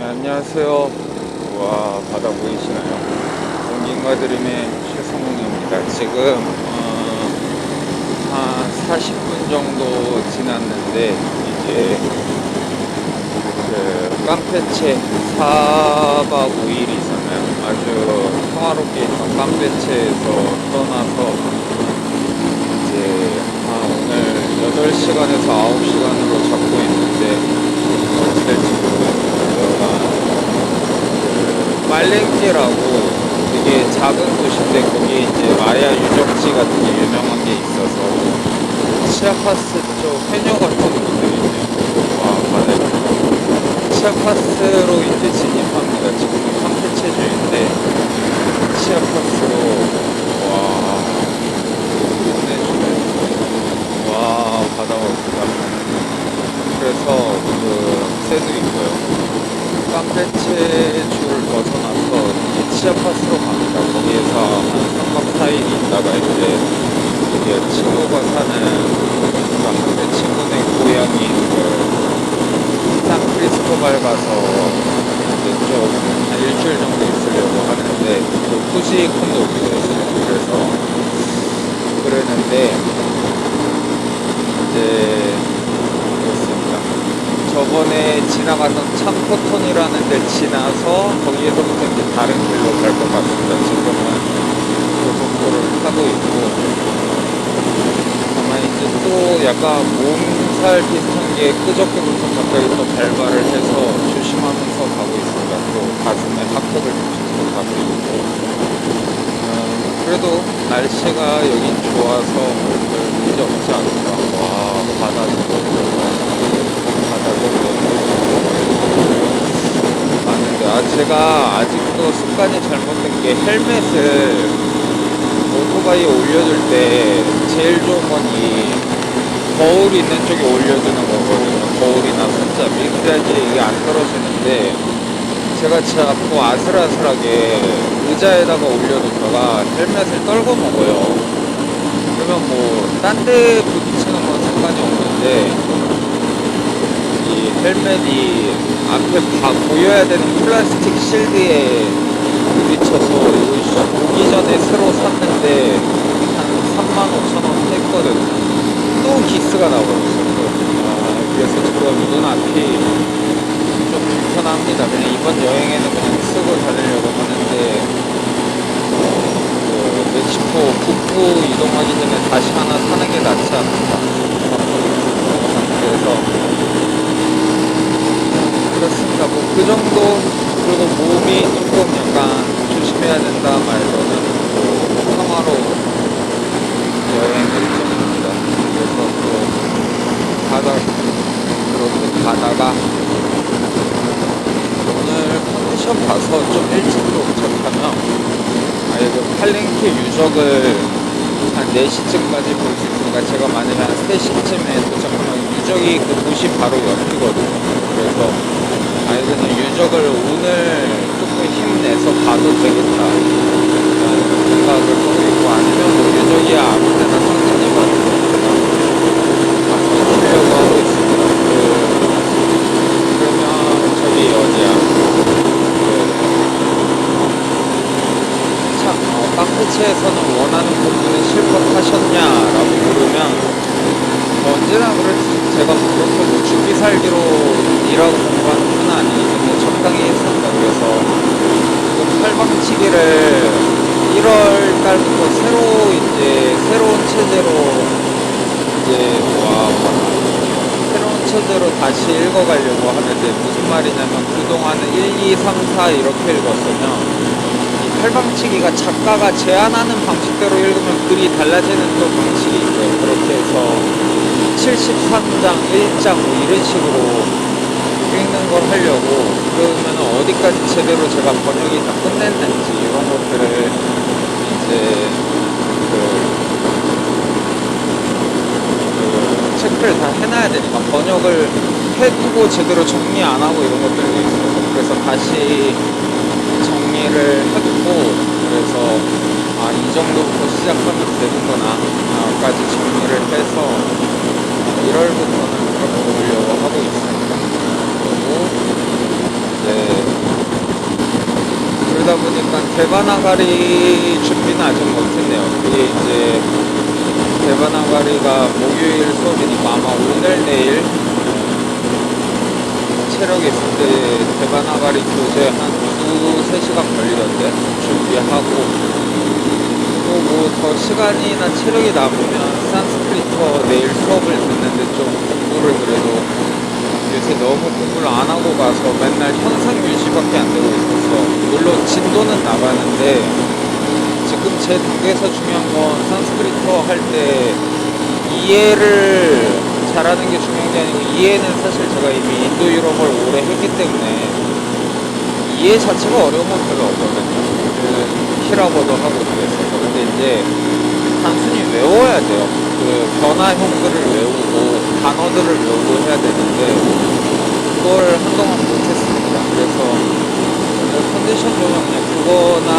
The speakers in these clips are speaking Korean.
네, 안녕하세요. 와, 바다 보이시나요? 공gin과 드림의 최성웅입니다. 지금 한 40분 정도 지났는데 이제 그 깡패체 4박 5일이 있었나요? 아주 평화롭게 있던 깡패체에서 떠나서 이제 오늘 8시간에서 9시간으로 잡고 있는데 어찌 될지 모르겠어요. 빨랭키라고 되게 작은 곳인데 거기에 이제 마야 유적지 같은 게 유명한 게 있어서 치아파스 쪽 해녀 같은 분들이 있네요. 와, 바다에 치아파스로 이제 진입합니다. 지금 캄페체주인데 치아파스로 와 끝내주네. 와, 바다가 없다. 그래서 그 새도 있고요. 캄페체주를 벗어나서 이제 치아파스로 갑니다. 거기에서 한 3박 4일 있다가 이제 여기 친구가 사는 그 한때 친구네 고향인 그 산크리스토발 가서 이제 좀한 일주일 정도 있으려고 하는데 그 후지 콘도 오기로 했어요. 그래서 그랬는데 이제 그렇습니다. 저번에 지나갔던 참코톤이라는 데 지나서 거기에서부터 이제 다른 길로 갈 것 같습니다. 지금은 고속도로를 타고 있고 아마 이제 또 약간 몸살 비슷한 게 끄적여부터 가까이 또 발발을 해서 조심하면서 가고 있습니다. 또 가슴에 합격을 붙여서 가고 있고 그래도 날씨가 여긴 좋아서 문제 없지 않을까. 와, 맞는데 제가 아직도 습관이 잘못된 게 헬멧을 오토바이에 올려줄 때 제일 좋은 건 이 거울 있는 쪽에 올려주는 거거든요. 거울이나 손잡이. 그래야지 이게 안 떨어지는데 제가 자꾸 아슬아슬하게 의자에다가 올려놓다가 헬멧을 떨궈 먹어요. 그러면 뭐 딴 데 부딪히는 건 상관이 없는데 이 헬멧이 앞에 보여야 되는 플라스틱 실드에 부딪혀서 이거 오기 전에 새로 샀는데 한 35,000원 했거든요. 또 기스가 나버렸어요. 그래서 지금 눈앞이 좀 불편합니다. 그냥 이번 여행에는 그냥 쓰고 다니려고 하는데 그 멕시코 북부 이동하기 전에 다시 하나 사는 게 낫지 않을까. 그래서 그렇습니다. 뭐 그 정도. 그리고 몸이 조금 약간 조심해야 된다 말고는 뭐 평화로운 여행 일정입니다. 그래서 또 가다가 오늘 컨디션 봐서 좀 일찍 도착하면 그 팔랭키 유적을 한 4시쯤까지 볼 수 있으니까 제가 만약에 한 3시쯤에 도착하면 유적이 그 도시 바로 옆이거든요. 그래서 그냥 유적을 오늘 조금 힘내서 봐도 되겠다 라는 생각을 하고 있고, 아니면 뭐 유적이 아무 데나 천천히 봐도 되겠다 하려고 하고 있습니다. 그러면 저기 어디야? 깡패체에서는 원하는 부분은 실컷하셨냐라고 물으면 언제나 그렇지 제가 그렇게 뭐 죽기 살기로 일하고 공부하는 건 아니고 뭐 적당히 했습니다. 그래서 지금 팔방치기를 1월 달부터 새로운 체제로 이제 새로운 체제로 다시 읽어가려고 하는데, 무슨 말이냐면 그동안은 1, 2, 3, 4 이렇게 읽었으면 팔방치기가 작가가 제안하는 방식대로 읽으면 글이 달라지는 또 방식이 있고요. 그렇게 해서 73장, 1장 뭐 이런 식으로 읽는 걸 하려고, 그러면 어디까지 제대로 제가 번역이 다 끝냈는지 이런 것들을 이제 체크를 다 해놔야 되니까, 번역을 해두고 제대로 정리 안 하고 이런 것들도 있어요. 그래서 다시 정리를 해두고, 그래서 이 정도부터 시작하면 되는구나 까지 정리를 해서 1월부터는 그렇게 보려고 하고 있습니다. 그리고 이제 대바나가리 준비는 아직 못했네요. 그게 이제 대바나가리가 목요일 수업이니까 아마 오늘 내일 체력이 있을 때 대바나가리 교재 한 2~3시간 걸리던데 준비하고, 또 뭐 더 시간이나 체력이 남으면 산스크리터 내일 수업을 듣는데 좀 공부를, 그래도 요새 너무 공부를 안 하고 가서 맨날 현상 유지밖에 안 되고 있어서, 물론 진도는 나가는데 지금 제 단계에서 중요한 건 산스크리터 할 때 이해를 잘하는 게 중요한 게 아니고, 이해는 사실 제가 이미 인도 유럽을 오래 했기 때문에 이해 자체가 어려운 건 별로 없거든요. 그 히라버도 하고 그랬어서. 근데 이제 단순히 외워야 돼요. 그 변화형들을 외우고 단어들을 외우고 해야 되는데 그걸 한동안 못했습니다. 그래서 컨디션 좋으면 그냥 그거나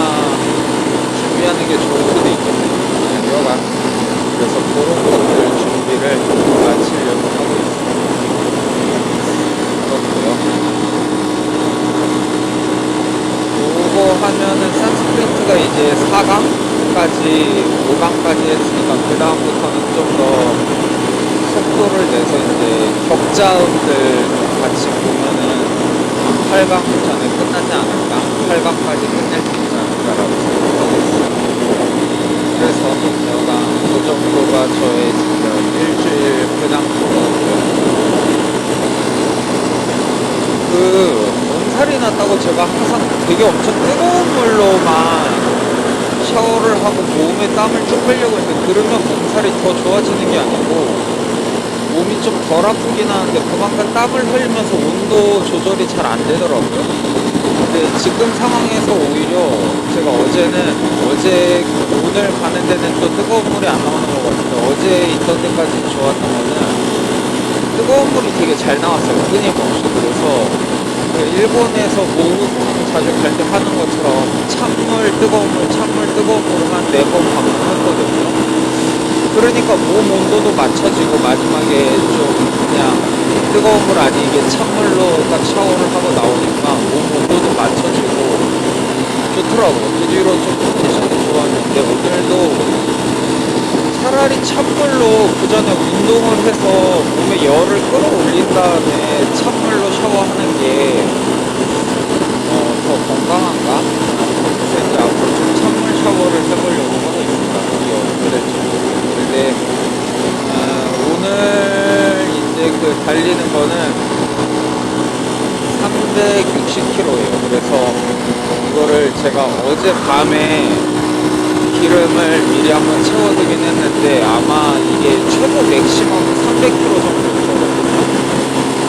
준비하는 게 좋을 수도 있겠네요. 그냥 여간 그래서 그런 것들 준비를 마치려고 하고 있습니다. 그렇고요. 그거 하면은 산스크리트가 이제 4강까지 5강까지 했으니까 그 다음부터는 좀 더 속도를 내서 이제 격자음들 좀 같이 보면은 8강 전에 끝나지 않을까? 8강까지 끝낼 수 있지 않을까라고 생각하고 있어요. 그래서 여강 그 정도가 저의 지금 일주일 회당 프로고요. 몸살이 났다고 제가 항상 되게 엄청 뜨거운 물로만 샤워를 하고 몸에 땀을 쭉 빼려고 했는데, 그러면 몸살이 더 좋아지는 게 아니고 몸이 좀 덜 아프긴 하는데 그만큼 땀을 흘리면서 온도 조절이 잘 안 되더라고요. 근데 지금 상황에서 오히려 제가 어제 오늘 가는 데는 또 뜨거운 물이 안 나오는 것 같은데, 어제 있던 데까지 좋았던 거는 뜨거운 물이 되게 잘 나왔어요. 끊임없이. 그래서 일본에서 목욕탕 자주 갈 때 하는 것처럼 찬물, 뜨거운 물, 찬물, 뜨거운 물을 한 4번 반복했거든요. 그러니까 몸 온도도 맞춰지고 마지막에 좀 그냥 뜨거운 물 아니 이게 찬물로 딱 샤워를 하고 나오니까 몸 온도도 맞춰지고 좋더라고요. 그 뒤로 좀 컨디션이 좋았는데, 오늘도 차라리 찬물로 그 전에 운동을 해서 몸에 열을 끌어올린 다음에 찬물로 샤워하는 게 더 건강한가? 그래서 이제 앞으로 좀 찬물 샤워를 해보려고 하고 있습니다. 이게 어떻게 될지 모르겠는데, 근데 오늘 이제 그 달리는 거는 360km예요. 그래서 이거를 제가 어젯밤에 기름을 미리 한번 채워두긴 했는데 아마 이게 최고 맥시멈 300km 정도 있거든요.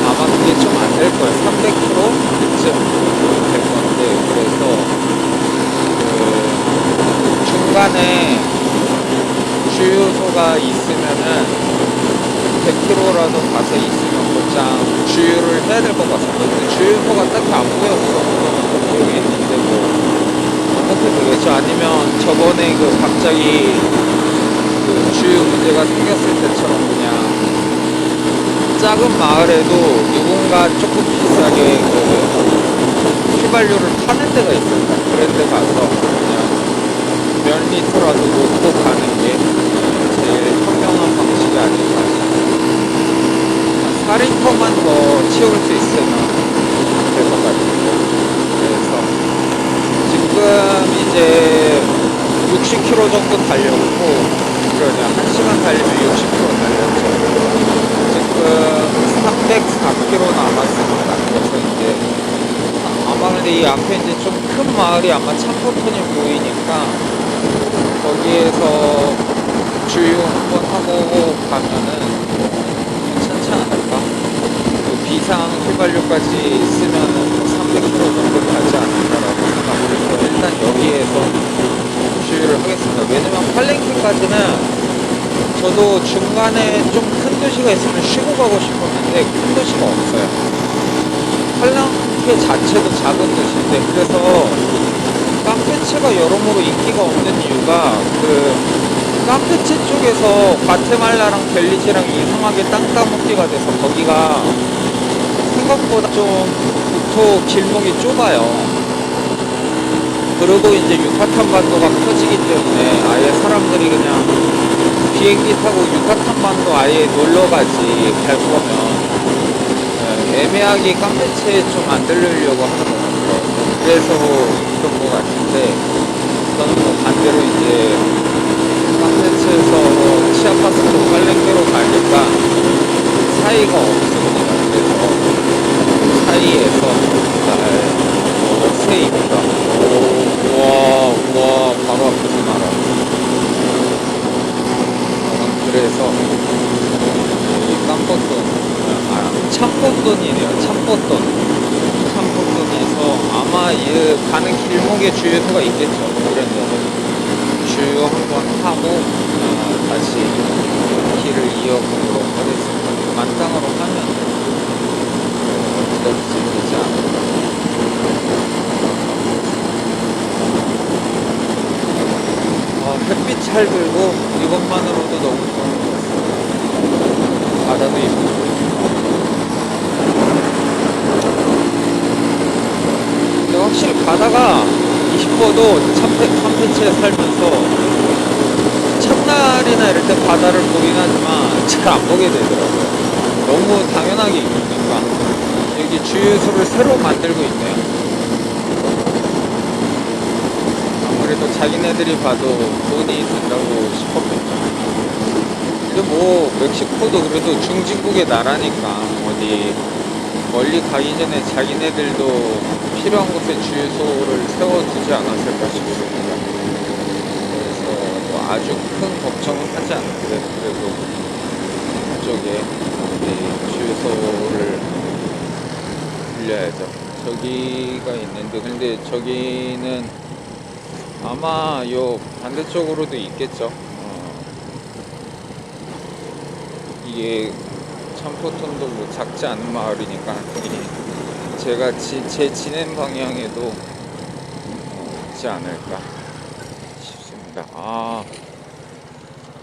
아마 그게 좀 안 될 거예요. 300km쯤 될 건데, 그래서 그 중간에 주유소가 있으면은 100km라도 가서 있으면 곧장 주유를 해야 될 것 같습니다. 근데 주유소가 딱히 안 보여서 기억이 있는데 어떻게 되겠죠? 아니면 저번에 그 갑자기 그 주유 문제가 생겼을 때처럼 그냥 작은 마을에도 누군가 조금 비싸게 그 휘발유를 파는 데가 있습니다. 그런 데 가서 그냥 몇 리터라도 놓고 가는 게 제일 현명한 방식이 아닐까 싶습니다. 4리터만 더 채울 수 있으면 될 것 같아요. 그래서 지금 이제 60km 정도 달렸고, 그러냐 1시간 달리면 60km 달렸죠. 지금 304km 남았습니다. 그래서 이제 아마 근데 이 앞에 이제 좀 큰 마을이 아마 참고편이 보이니까 거기에서 주유 한번 하고 가면은 괜찮지 않을까? 그 비상 휘발유까지 쓰면은 300km 정도 가지 않을까라고 생각을 해서 일단 여기에서 주유를 하겠습니다. 왜냐면 팔랭키까지는 저도 중간에 좀 큰 도시가 있으면 쉬고 가고 싶었는데 큰 도시가 없어요. 팔랑케 자체도 작은 도시인데, 그래서 캄페체가 여러모로 인기가 없는 이유가 그 캄페체 쪽에서 과테말라랑 벨리즈랑 이상하게 땅 따먹기가 돼서 거기가 생각보다 좀 국토 길목이 좁아요. 그리고 이제 유카탄 반도가 펴지기 때문에 아예 사람들이 그냥 비행기 타고 유카탄 반도 아예 놀러 가지 갈 거면 애매하게 깡배치에 좀 안 들르려고 하는 것 같아요. 그래서 그런 것 같은데 저는 뭐 반대로 이제 깡배치에서 치아파스로 빨랭게로 가니까 사이가 없습니다. 그래서 사이에서 잘 세입니다. 와, 바로 앞에서 날아. 그래서 이 깜포돈, 참포돈이네요. 참포돈에서 아마 이 가는 길목에 주유소가 있겠죠. 그래서 주유 한번 하고 다시 길을 이어보도록 하겠습니다. 만땅으로 하면 어디든지 되지 않을까. 햇빛 잘 들고 이것만으로도 너무 좋은 것 같습니다. 바다도 예쁘고. 근데 확실히 바다가 싶어도 참패치에 살면서 첫날이나 이럴 때 바다를 보긴 하지만 잘 안 보게 되더라고요. 너무 당연하게 입으니까. 여기 주유소를 새로 만들고 있네요. 그래도 자기네들이 봐도 돈이 된다고 싶었겠죠. 근데 뭐 멕시코도 그래도 중진국의 나라니까 어디 멀리 가기 전에 자기네들도 필요한 곳에 주유소를 세워두지 않았을까 싶습니다. 그래서 뭐 아주 큰 걱정은 하지 않는데 그래도 그쪽에 주유소를 빌려야죠. 저기가 있는데 근데 저기는 아마 요 반대쪽으로도 있겠죠. 이게 참포톤도 뭐 작지 않은 마을이니까 제가 제 지낸 방향에도 있지 않을까 싶습니다.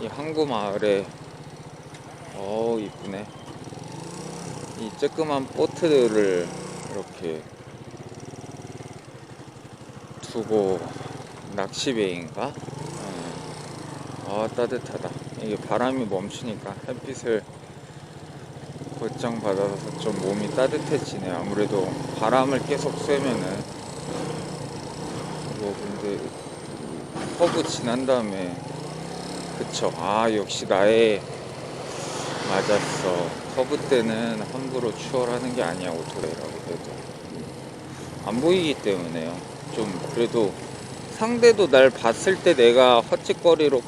이 항구 마을에 이쁘네. 이 쬐끄만 보트를 이렇게 두고 낚시배인가? 따뜻하다. 이게 바람이 멈추니까 햇빛을 곧장 받아서 좀 몸이 따뜻해지네. 아무래도 바람을 계속 쐬면은 뭐 근데 커브 지난 다음에 그쵸. 역시 나의 맞았어. 커브 때는 함부로 추월하는 게 아니야. 오토레이라고 해도 안 보이기 때문에요. 좀 그래도 상대도 날 봤을 때 내가 헛짓거리로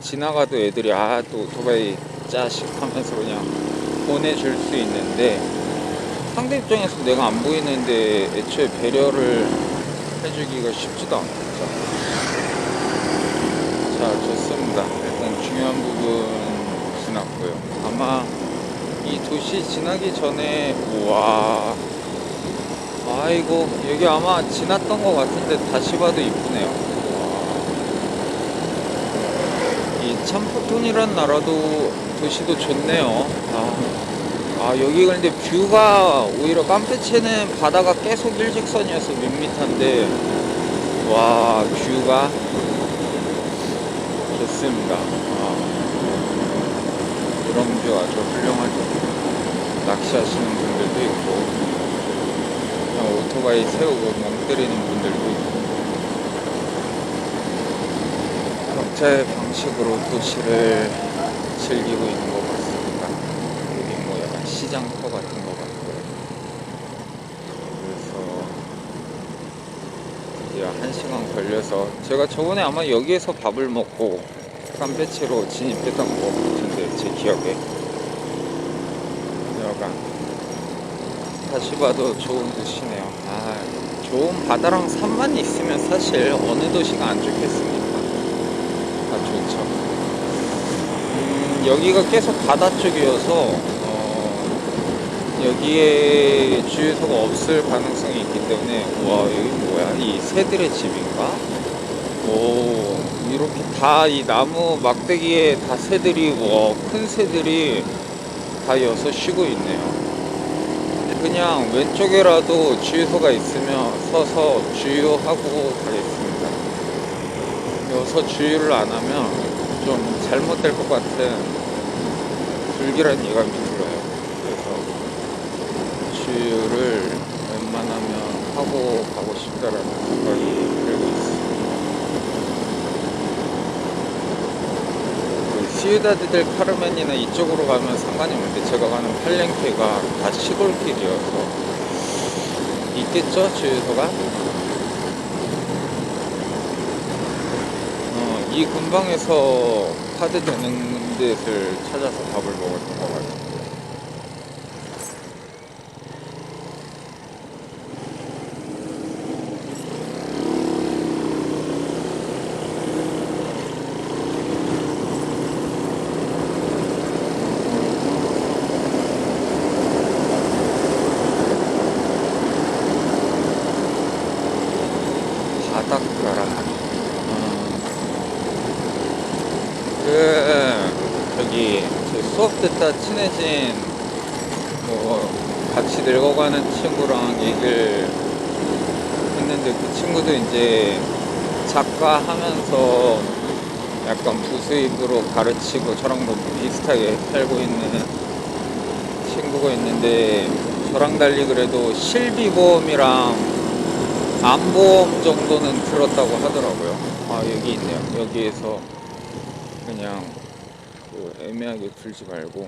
지나가도 애들이 또 오토바이 짜식 하면서 그냥 보내줄 수 있는데 상대 입장에서 내가 안 보이는데 애초에 배려를 해주기가 쉽지도 않겠죠. 자, 좋습니다. 일단 중요한 부분 지났고요. 아마 이 도시 지나기 전에 우와 아이고 여기 아마 지났던 것 같은데 다시 봐도 이쁘네요. 이 참포톤이란 나라도 도시도 좋네요. 여기 근데 뷰가 오히려 깜페체는 바다가 계속 일직선이어서 밋밋한데 와 뷰가 좋습니다. 이런 뷰 아주 훌륭하죠. 낚시하시는 분들도 있고 그냥 오토바이 세우고 멍 때리는 분들도 있고 각자의 방식으로 도시를 즐기고 있는 것 같습니다. 여기 뭐 약간 시장터 같은 것 같고요. 그래서 드디어 1시간 걸려서 제가 저번에 아마 여기에서 밥을 먹고 깜배치로 진입했던 것 같은데 제 기억에 약간 다시 봐도 좋은 도시네요. 좋은 바다랑 산만 있으면 사실 어느 도시가 안 좋겠습니까? 다 좋죠. 여기가 계속 바다 쪽이어서 여기에 주유소가 없을 가능성이 있기 때문에 와 여기 뭐야? 이 새들의 집인가? 이렇게 다 이 나무 막대기에 다 새들이 큰 새들이 다 여서 쉬고 있네요. 그냥 왼쪽에라도 주유소가 있으면 서서 주유하고 가겠습니다. 여기서 주유를 안 하면 좀 잘못될 것 같은 불길한 예감이 들어요. 그래서 주유를 웬만하면 하고 가고 싶다라는 생각이 들고 있습니다. 시우다드 델 카르멘이나 이쪽으로 가면 상관이 없는데 제가 가는 팔렌케가 다 시골길이어서 있겠죠? 주유소가? 이 근방에서 카드 되는 데를 찾아서 밥을 먹었던 것 같아요. 바닷가라. 저기 수업 듣다 친해진 같이 늙어가는 친구랑 얘기를 했는데 그 친구도 이제 작가 하면서 약간 부수입으로 가르치고 저랑 너무 비슷하게 살고 있는 친구가 있는데 저랑 달리 그래도 실비보험이랑 암보험 정도는 들었다고 하더라고요. 아, 여기 있네요. 여기에서 그냥 애매하게 불지 말고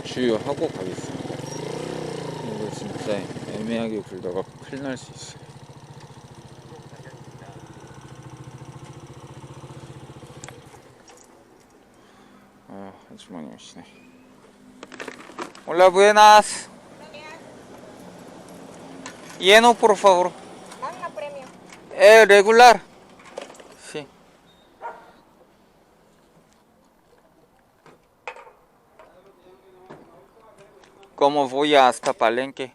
주유하고 가겠습니다. 이거 진짜 애매하게 불다가 큰일 날 수 있어요. 아, 아주머니 오시네. Hola, buenas. Lleno, por favor. Magna premio. Regular. Sí. ¿Cómo voy hasta Palenque?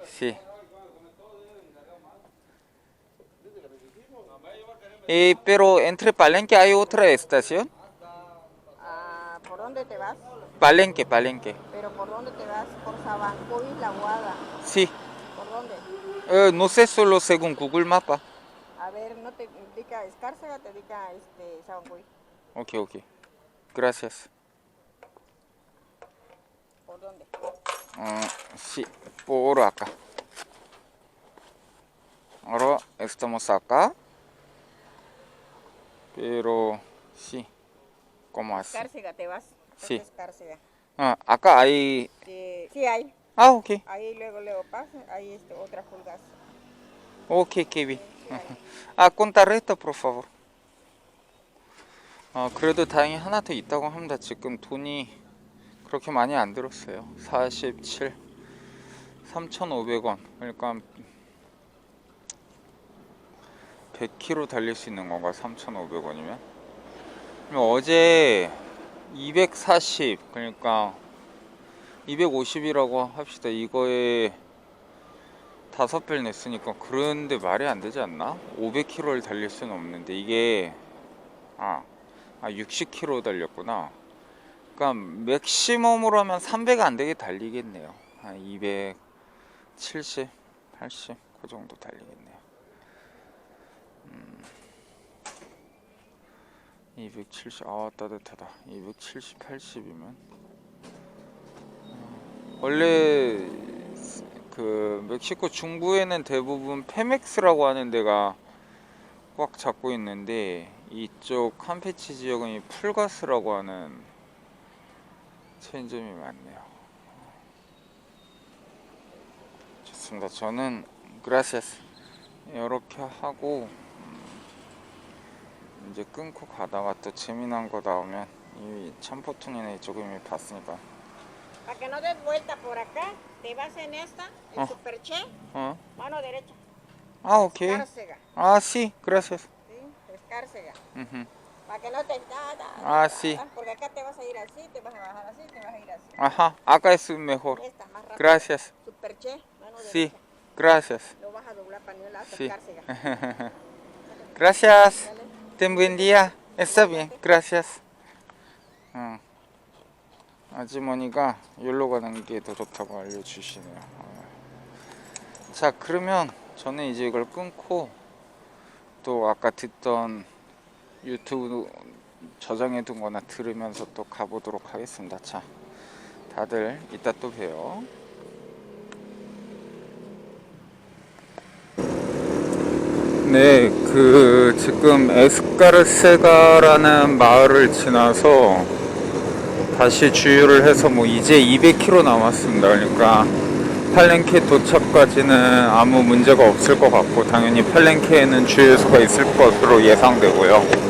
Sí. Pero entre Palenque hay otra estación. Ah, ¿por dónde te vas? Palenque, Palenque. ¿Pero por dónde te vas? Por Sabancoy, La Guada. Sí. ¿Por dónde? No sé, solo según Google Mapa. A ver, no te indica Escárcega, te indica Sabancoy. Ok, ok. Gracias. ¿Por dónde? Sí, por acá. Ahora estamos acá. Pero sí, ¿cómo así? Escárcega te vas. Sí. Escárcega. Acá hay. Sí hay. Ah, ok. Ahí luego pasa, ahí otra pulgas. Ok, qué bien. Sí, hay. con tarjeta, por favor. 그래도 다행히 하나 더 있다고 합니다. 지금 돈이 그렇게 많이 안 들었어요. 47, 3,500원. 그러니까 100km 달릴 수 있는 건가? 3,500원이면? 어제 240, 그러니까 250이라고 합시다. 이거에 5배 냈으니까 그런데 말이 안 되지 않나? 500km를 달릴 수는 없는데 이게 60km 달렸구나. 그러니까 맥시멈으로 하면 300 안 되게 달리겠네요. 한 270, 80 그 정도 달리겠네요. 270, 따뜻하다. 270, 80이면 원래 그 멕시코 중부에는 대부분 페맥스라고 하는 데가 꽉 잡고 있는데 이쪽 캄페치 지역은 이 풀가스라고 하는 체인점이 많네요. 좋습니다. 저는 gracias 이렇게 하고 이제 끊고 가다가 또 재미난 거 나오면 이 참포tun이나 이쪽 이미 봤으니까. Para que no des vuelta por acá, te vas en esta, el Superche, mano derecha. ok. Escárcega. Sí, gracias. Sí, Escárcega. Ujú. Para que no te... sí. Porque acá te vas a ir así, te vas a bajar así, te vas a ir así. Ajá, acá es mejor. Esta, más rápido. Gracias. Superche, mano Sí, derecha. gracias. Lo vas a doblar pañuela hasta Sí. Escárcega. Gracias. Dale. Ten buen día. Está bien, gracias. 아주머니가 여기로 가는 게 더 좋다고 알려주시네요. 자, 그러면 저는 이제 이걸 끊고 또 아까 듣던 유튜브 저장해둔 거나 들으면서 또 가보도록 하겠습니다. 자, 다들 이따 또 봬요. 네, 지금 에스카르세가라는 마을을 지나서 다시 주유를 해서 이제 200km 남았습니다. 그러니까 팔렌케 도착까지는 아무 문제가 없을 것 같고, 당연히 팔렌케에는 주유소가 있을 것으로 예상되고요.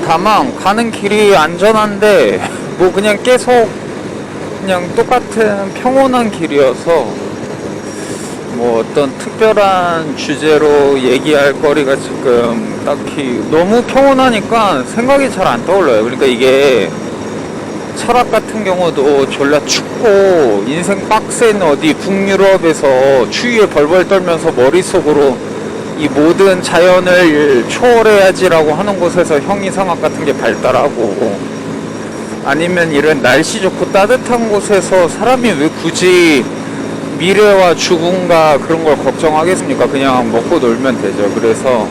다만 가는 길이 안전한데 그냥 계속 그냥 똑같은 평온한 길이어서 어떤 특별한 주제로 얘기할 거리가 지금 딱히 너무 평온하니까 생각이 잘 안 떠올라요. 그러니까 이게 철학 같은 경우도 졸라 춥고 인생 빡센 어디 북유럽에서 추위에 벌벌 떨면서 머릿속으로 이 모든 자연을 초월해야지라고 하는 곳에서 형이상학 같은 게 발달하고, 아니면 이런 날씨 좋고 따뜻한 곳에서 사람이 왜 굳이 미래와 죽음과 그런 걸 걱정하겠습니까? 그냥 먹고 놀면 되죠. 그래서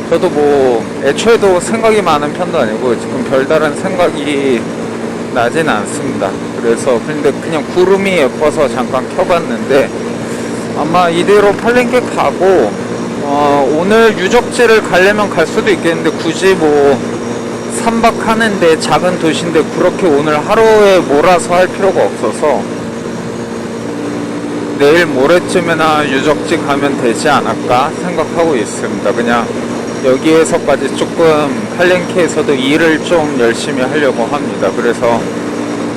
저도 애초에도 생각이 많은 편도 아니고 지금 별다른 생각이 나진 않습니다. 그래서 근데 그냥 구름이 예뻐서 잠깐 켜봤는데 아마 이대로 팔렌케 가고 오늘 유적지를 가려면 갈 수도 있겠는데 굳이 3박 하는데 작은 도시인데 그렇게 오늘 하루에 몰아서 할 필요가 없어서 내일 모레쯤에나 유적지 가면 되지 않을까 생각하고 있습니다. 그냥 여기에서까지 조금 팔렌케에서도 일을 좀 열심히 하려고 합니다. 그래서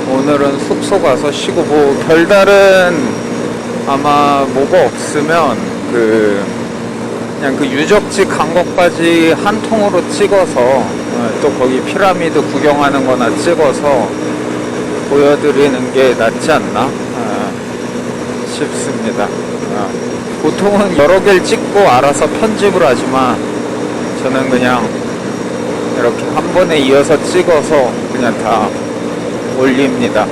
오늘은 숙소 가서 쉬고 별다른 아마 뭐가 없으면 그냥 유적지 간 것까지 한 통으로 찍어서 또 거기 피라미드 구경하는 거나 찍어서 보여드리는 게 낫지 않나 싶습니다. 보통은 여러 개를 찍고 알아서 편집을 하지만 저는 그냥 이렇게 한 번에 이어서 찍어서 그냥 다 올립니다.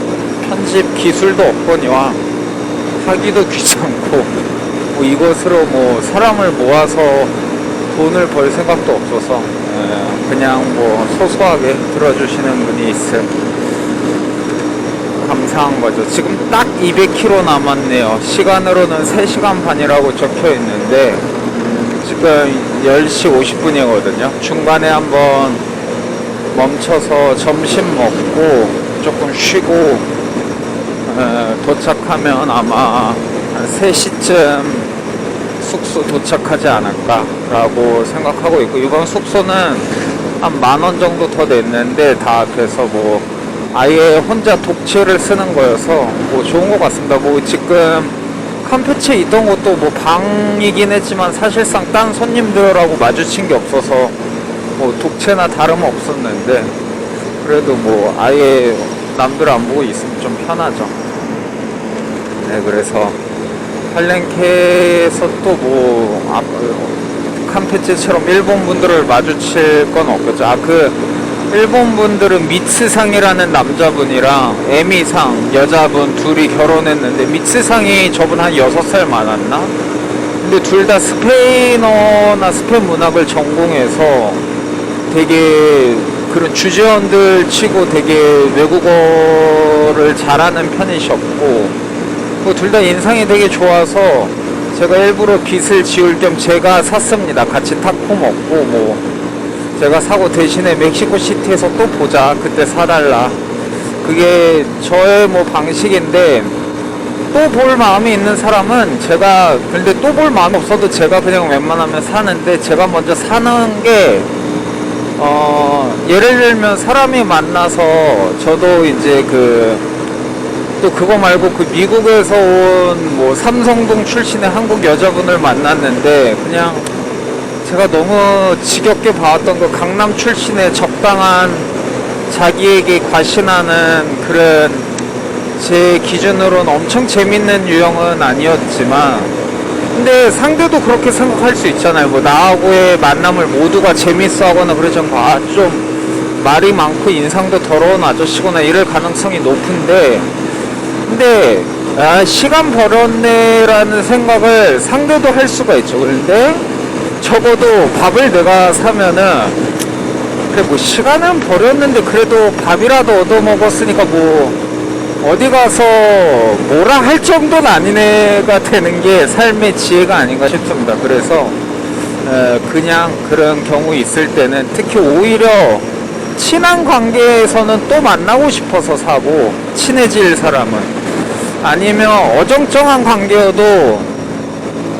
편집 기술도 없거니와 하기도 귀찮고 이것으로 사람을 모아서 돈을 벌 생각도 없어서 그냥 소소하게 들어주시는 분이 있음 감사한 거죠. 지금 딱 200km 남았네요. 시간으로는 3시간 반이라고 적혀 있는데 지금 10시 50분이거든요. 중간에 한번 멈춰서 점심 먹고 조금 쉬고 도착하면 아마 한 3시쯤 숙소 도착하지 않을까 라고 생각하고 있고, 이번 숙소는 한 10,000원 정도 더 냈는데 다 합해서 아예 혼자 독채를 쓰는 거여서 좋은 것 같습니다. 지금 캄페치에 있던 곳도 방이긴 했지만 사실상 딴 손님들하고 마주친 게 없어서 독채나 다름없었는데 그래도 아예 남들 안 보고 있으면 좀 편하죠. 네, 그래서 팔렌케에서 또 캄페치처럼 일본 분들을 마주칠 건 없겠죠. 일본 분들은 미츠상이라는 남자분이랑 에미상 여자분 둘이 결혼했는데 미츠상이 저분 한 6살 많았나? 근데 둘 다 스페인어나 스페인 문학을 전공해서 되게 그런 주재원들 치고 되게 외국어를 잘하는 편이셨고 둘 다 인상이 되게 좋아서 제가 일부러 빚을 지울 겸 제가 샀습니다. 같이 타코 먹고 제가 사고 대신에 멕시코시티에서 또 보자, 그때 사달라, 그게 저의 방식인데, 또 볼 마음이 있는 사람은 근데 또 볼 마음이 없어도 제가 그냥 웬만하면 사는데, 제가 먼저 사는 게 예를 들면 사람이 만나서 저도 이제 또 그거 말고 미국에서 온 삼성동 출신의 한국 여자분을 만났는데 그냥 제가 너무 지겹게 봐왔던 강남 출신의 적당한 자기에게 과신하는 그런 제 기준으로는 엄청 재밌는 유형은 아니었지만, 근데 상대도 그렇게 생각할 수 있잖아요. 나하고의 만남을 모두가 재밌어 하거나 그러지 않고 좀 말이 많고 인상도 더러운 아저씨거나 이럴 가능성이 높은데, 근데 시간 벌었네라는 생각을 상대도 할 수가 있죠. 그런데 적어도 밥을 내가 사면은, 그래 뭐 시간은 버렸는데 그래도 밥이라도 얻어 먹었으니까 뭐 어디 가서 뭐라 할 정도는 아닌 애가 되는 게 삶의 지혜가 아닌가 싶습니다. 그래서 그냥 그런 경우 있을 때는, 특히 오히려 친한 관계에서는 또 만나고 싶어서 사고, 친해질 사람은, 아니면 어정쩡한 관계여도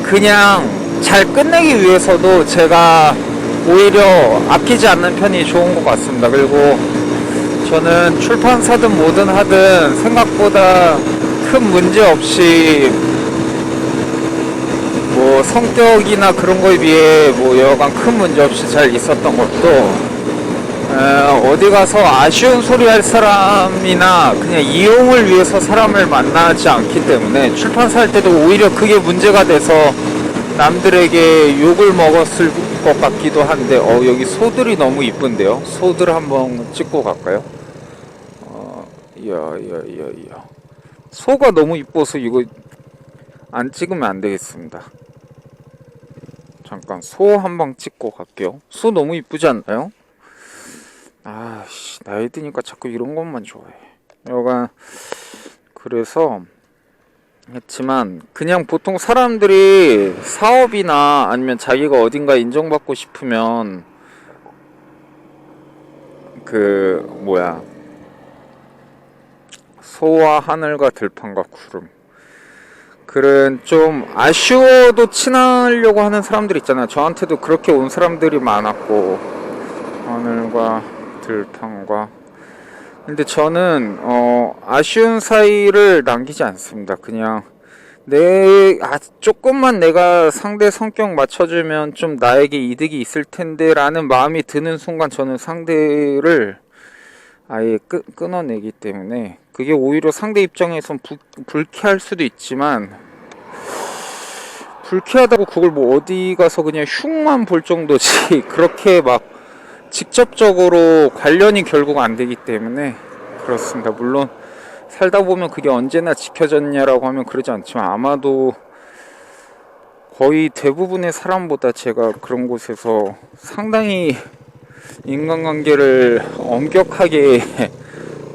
그냥 잘 끝내기 위해서도 제가 오히려 아끼지 않는 편이 좋은 것 같습니다. 그리고 저는 출판사든 뭐든 하든 생각보다 큰 문제 없이, 뭐 성격이나 그런 거에 비해 뭐 여간 큰 문제 없이 잘 있었던 것도, 어디 가서 아쉬운 소리 할 사람이나 그냥 이용을 위해서 사람을 만나지 않기 때문에, 출판사 할 때도 오히려 그게 문제가 돼서 남들에게 욕을 먹었을 것 같기도 한데, 여기 소들이 너무 이쁜데요. 소들 한번 찍고 갈까요? 이야. 소가 너무 이뻐서 이거 안 찍으면 안 되겠습니다. 잠깐 소 한방 찍고 갈게요. 소 너무 이쁘지 않나요? 아씨, 나이 드니까 자꾸 이런 것만 좋아해. 여간 그래서 했지만, 그냥 보통 사람들이 사업이나 아니면 자기가 어딘가 인정받고 싶으면 소와 하늘과 들판과 구름, 그런 좀 아쉬워도 친하려고 하는 사람들 있잖아요. 저한테도 그렇게 온 사람들이 많았고, 하늘과 들판과. 근데 저는 아쉬운 사이를 남기지 않습니다. 그냥 조금만 내가 상대 성격 맞춰주면 좀 나에게 이득이 있을 텐데 라는 마음이 드는 순간 저는 상대를 아예 끊어내기 때문에, 그게 오히려 상대 입장에선 불쾌할 수도 있지만, 불쾌하다고 그걸 뭐 어디 가서 그냥 흉만 볼 정도지 그렇게 막 직접적으로 관련이 결국 안 되기 때문에 그렇습니다. 물론 살다 보면 그게 언제나 지켜졌냐라고 하면 그러지 않지만, 아마도 거의 대부분의 사람보다 제가 그런 곳에서 상당히 인간관계를 엄격하게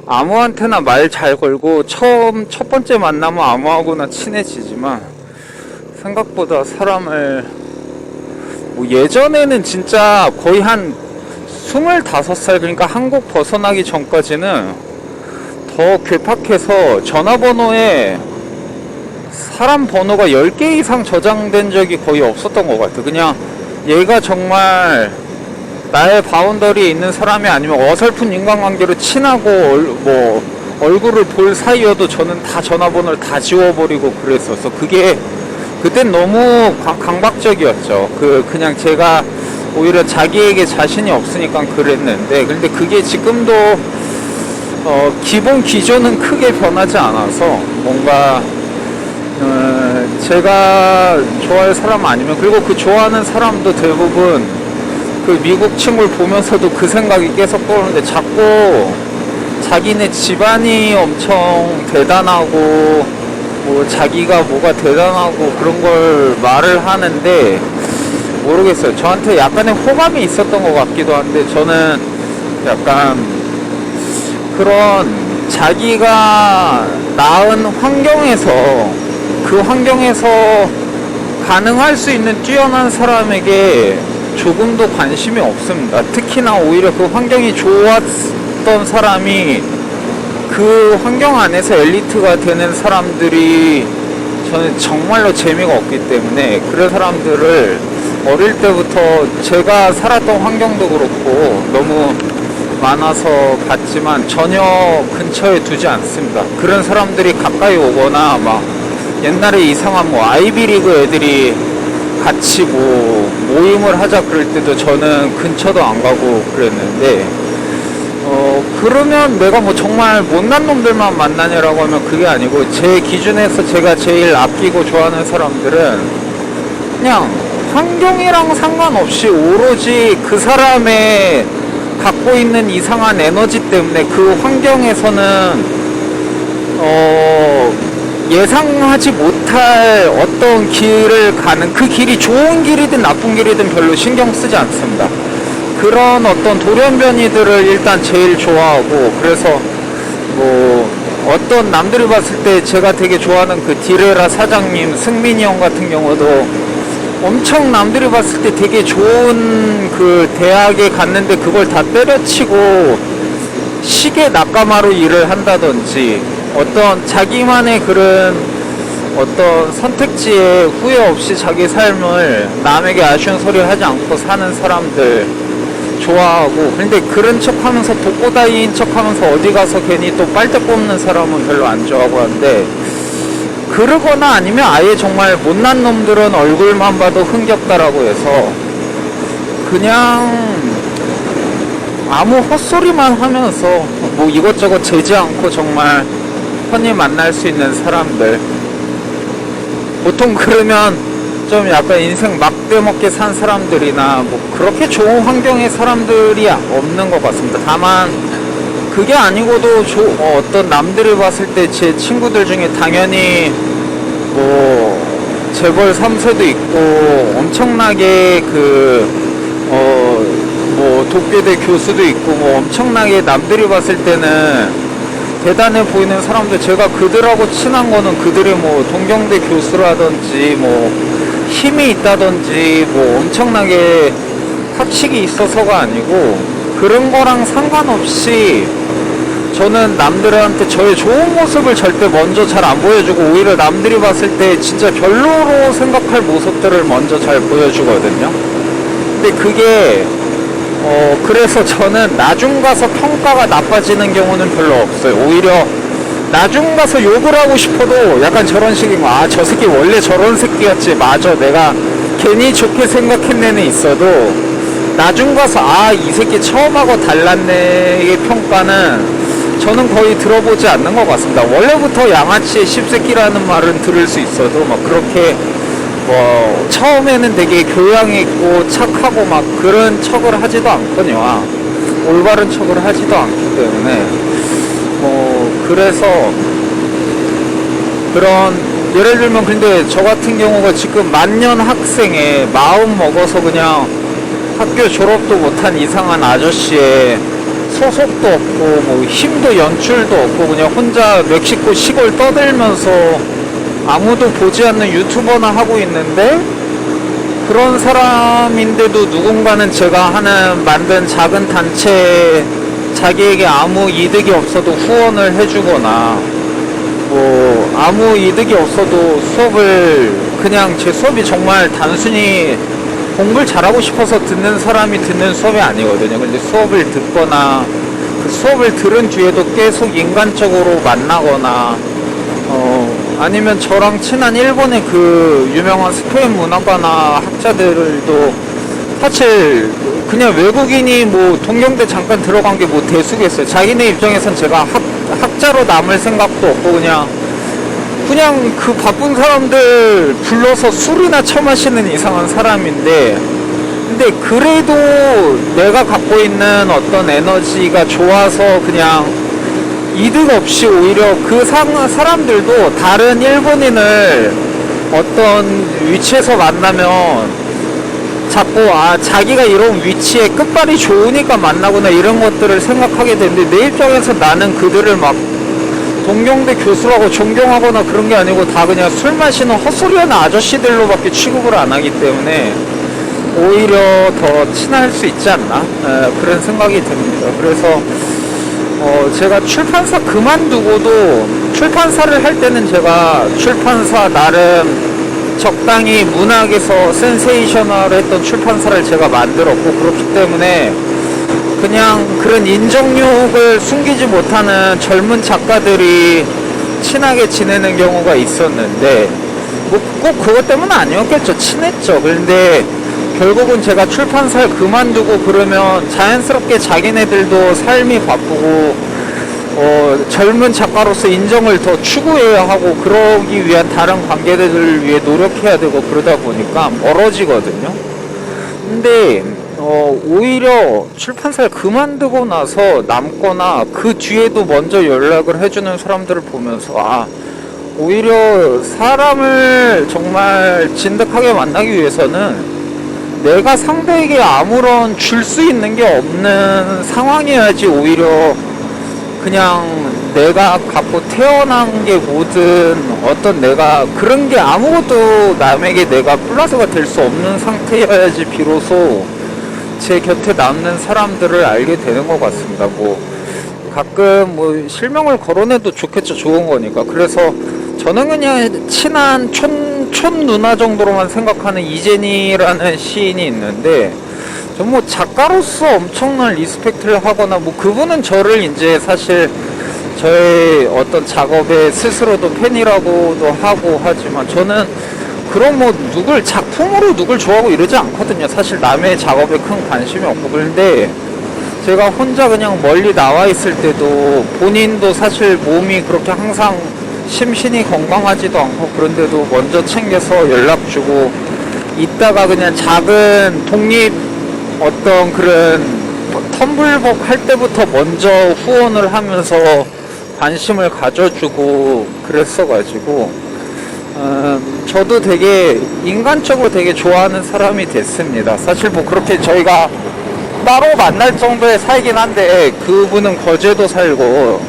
아무한테나 말 잘 걸고, 첫 번째 만나면 아무하고나 친해지지만, 생각보다 사람을 뭐 예전에는 진짜 거의 한 25살, 그러니까 한국 벗어나기 전까지는 더 괴팍해서 전화번호에 사람 번호가 10개 이상 저장된 적이 거의 없었던 것 같아요. 그냥 얘가 정말 나의 바운더리에 있는 사람이 아니면 어설픈 인간관계로 친하고 뭐 얼굴을 볼 사이여도 저는 다 전화번호를 다 지워버리고 그랬었어. 그게 그땐 너무 강박적이었죠. 그냥 제가 오히려 자기에게 자신이 없으니까 그랬는데, 근데 그게 지금도 기본 기조는 크게 변하지 않아서, 뭔가 제가 좋아할 사람 아니면, 그리고 그 좋아하는 사람도 대부분 그 미국 친구를 보면서도 그 생각이 계속 떠오르는데, 자꾸 자기네 집안이 엄청 대단하고 뭐 자기가 뭐가 대단하고 그런 걸 말을 하는데, 모르겠어요. 저한테 약간의 호감이 있었던 것 같기도 한데, 저는 약간 그런 자기가 낳은 환경에서, 그 환경에서 가능할 수 있는 뛰어난 사람에게 조금도 관심이 없습니다. 특히나 오히려 그 환경이 좋았던 사람이 그 환경 안에서 엘리트가 되는 사람들이 저는 정말로 재미가 없기 때문에, 그런 사람들을 어릴 때부터 제가 살았던 환경도 그렇고 너무 많아서 봤지만 전혀 근처에 두지 않습니다. 그런 사람들이 가까이 오거나, 막 옛날에 이상한 뭐 아이비리그 애들이 같이 뭐 모임을 하자 그럴 때도 저는 근처도 안 가고 그랬는데, 그러면 내가 뭐 정말 못난 놈들만 만나냐라고 하면 그게 아니고, 제 기준에서 제가 제일 아끼고 좋아하는 사람들은 그냥 환경이랑 상관없이 오로지 그 사람의 갖고 있는 이상한 에너지 때문에 그 환경에서는 예상하지 못할 어떤 길을 가는, 그 길이 좋은 길이든 나쁜 길이든 별로 신경 쓰지 않습니다. 그런 어떤 돌연변이들을 일단 제일 좋아하고, 그래서 뭐 어떤 남들이 봤을 때 제가 되게 좋아하는 그 디레라 사장님, 승민이 형 같은 경우도 엄청 남들이 봤을 때 되게 좋은 그 대학에 갔는데 그걸 다 때려치고 시계 낙가마로 일을 한다든지, 어떤 자기만의 그런 어떤 선택지에 후회 없이 자기 삶을 남에게 아쉬운 소리 하지 않고 사는 사람들 좋아하고, 근데 그런 척 하면서 독고다이인 척 하면서 어디 가서 괜히 또 빨대 뽑는 사람은 별로 안 좋아하고 하는데, 그러거나 아니면 아예 정말 못난 놈들은 얼굴만 봐도 흥겹다라고 해서 그냥 아무 헛소리만 하면서 뭐 이것저것 재지 않고 정말 흔히 만날 수 있는 사람들, 보통 그러면 좀 약간 인생 막대먹게 산 사람들이나 뭐 그렇게 좋은 환경의 사람들이 없는 것 같습니다. 다만 그게 아니고도 어떤 남들이 봤을 때 제 친구들 중에 당연히 뭐 재벌 3세도 있고 엄청나게 뭐 독교대 교수도 있고 뭐 엄청나게 남들이 봤을 때는 대단해 보이는 사람들, 제가 그들하고 친한 거는 그들이 뭐 동경대 교수라든지 뭐 힘이 있다든지 뭐 엄청나게 학식이 있어서가 아니고, 그런 거랑 상관없이 저는 남들한테 저의 좋은 모습을 절대 먼저 잘 안 보여주고, 오히려 남들이 봤을 때 진짜 별로로 생각할 모습들을 먼저 잘 보여주거든요. 근데 그게 그래서 저는 나중 가서 평가가 나빠지는 경우는 별로 없어요. 오히려 나중 가서 욕을 하고 싶어도 약간 저런 식인 거, 아, 저 새끼 원래 저런 새끼였지, 맞아, 내가 괜히 좋게 생각했네는 있어도 나중 가서 아, 이 새끼 처음 하고 달랐네의 평가는 저는 거의 들어보지 않는 것 같습니다. 원래부터 양아치의 씹새끼라는 말은 들을 수 있어도 막 그렇게 뭐 처음에는 되게 교양 있고 착하고 막 그런 척을 하지도 않거든요. 올바른 척을 하지도 않기 때문에 그래서 그런, 예를 들면 근데 저 같은 경우가 지금 만년 학생에 마음 먹어서 그냥 학교 졸업도 못한 이상한 아저씨에 소속도 없고 뭐 힘도 연출도 없고 그냥 혼자 멕시코 시골 떠들면서 아무도 보지 않는 유튜버나 하고 있는데, 그런 사람인데도 누군가는 제가 만든 작은 단체에 자기에게 아무 이득이 없어도 후원을 해주거나, 뭐 아무 이득이 없어도 수업을, 그냥 제 수업이 정말 단순히 공부를 잘하고 싶어서 듣는 사람이 듣는 수업이 아니거든요. 근데 수업을 듣거나 그 수업을 들은 뒤에도 계속 인간적으로 만나거나 아니면 저랑 친한 일본의 그 유명한 스페인 문학가나 학자들도 사실 그냥 외국인이 뭐 동경대 잠깐 들어간 게 뭐 대수겠어요. 자기네 입장에선 제가 학자로 남을 생각도 없고 그냥 그 바쁜 사람들 불러서 술이나 처마시는 이상한 사람인데, 근데 그래도 내가 갖고 있는 어떤 에너지가 좋아서 그냥 이득 없이 오히려 그 사람들도 다른 일본인을 어떤 위치에서 만나면 자꾸 자기가 이런 위치에 끝발이 좋으니까 만나구나 이런 것들을 생각하게 되는데, 내 입장에서 나는 그들을 막 동경대 교수라고 존경하거나 그런 게 아니고 다 그냥 술 마시는 헛소리하는 아저씨들로밖에 취급을 안 하기 때문에 오히려 더 친할 수 있지 않나, 그런 생각이 듭니다. 그래서 제가 출판사 그만두고도, 출판사를 할 때는 제가 출판사 나름 적당히 문학에서 센세이셔널 했던 출판사를 제가 만들었고, 그렇기 때문에 그냥 그런 인정욕을 숨기지 못하는 젊은 작가들이 친하게 지내는 경우가 있었는데, 뭐 꼭 그것 때문은 아니었겠죠. 친했죠. 그런데 결국은 제가 출판사를 그만두고 그러면 자연스럽게 자기네들도 삶이 바쁘고 젊은 작가로서 인정을 더 추구해야 하고 그러기 위한 다른 관계들을 위해 노력해야 되고 그러다 보니까 멀어지거든요. 근데 오히려 출판사를 그만두고 나서 남거나 그 뒤에도 먼저 연락을 해주는 사람들을 보면서 오히려 사람을 정말 진득하게 만나기 위해서는 내가 상대에게 아무런 줄 수 있는 게 없는 상황이어야지 오히려 그냥 내가 갖고 태어난 게 모든 어떤 내가 그런 게 아무것도 남에게 내가 플러스가 될 수 없는 상태여야지 비로소 제 곁에 남는 사람들을 알게 되는 것 같습니다. 뭐 가끔 뭐 실명을 거론해도 좋겠죠. 좋은 거니까. 그래서 저는 그냥 친한 촌 누나 정도로만 생각하는 이재니라는 시인이 있는데 전 뭐 작가로서 엄청난 리스펙트를 하거나 뭐 그분은 저를 이제 사실 저의 어떤 작업에 스스로도 팬이라고도 하고 하지만 저는 그런 뭐 누굴 작품으로 누굴 좋아하고 이러지 않거든요. 사실 남의 작업에 큰 관심이 없고. 그런데 제가 혼자 그냥 멀리 나와 있을 때도 본인도 사실 몸이 그렇게 항상 심신이 건강하지도 않고 그런데도 먼저 챙겨서 연락 주고 이따가 그냥 작은 독립 어떤 그런 텀블벅 할 때부터 먼저 후원을 하면서 관심을 가져주고 그랬어가지고 저도 되게 인간적으로 되게 좋아하는 사람이 됐습니다. 사실 뭐 그렇게 저희가 따로 만날 정도의 사이긴 한데 그분은 거제도 살고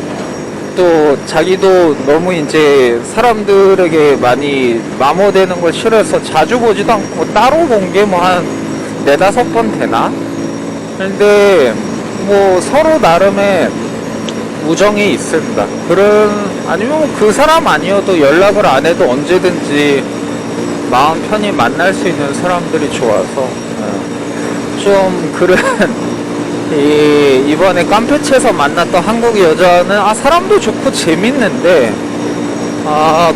또 자기도 너무 이제 사람들에게 많이 마모되는 걸 싫어해서 자주 보지도 않고 뭐 따로 본 게 뭐 한 4-5번 되나? 근데 뭐 서로 나름의 우정이 있습니다. 아니면 그 사람 아니어도 연락을 안 해도 언제든지 마음 편히 만날 수 있는 사람들이 좋아서 좀 그런 이번에 깜패치에서 만났던 한국 여자는 사람도 좋고 재밌는데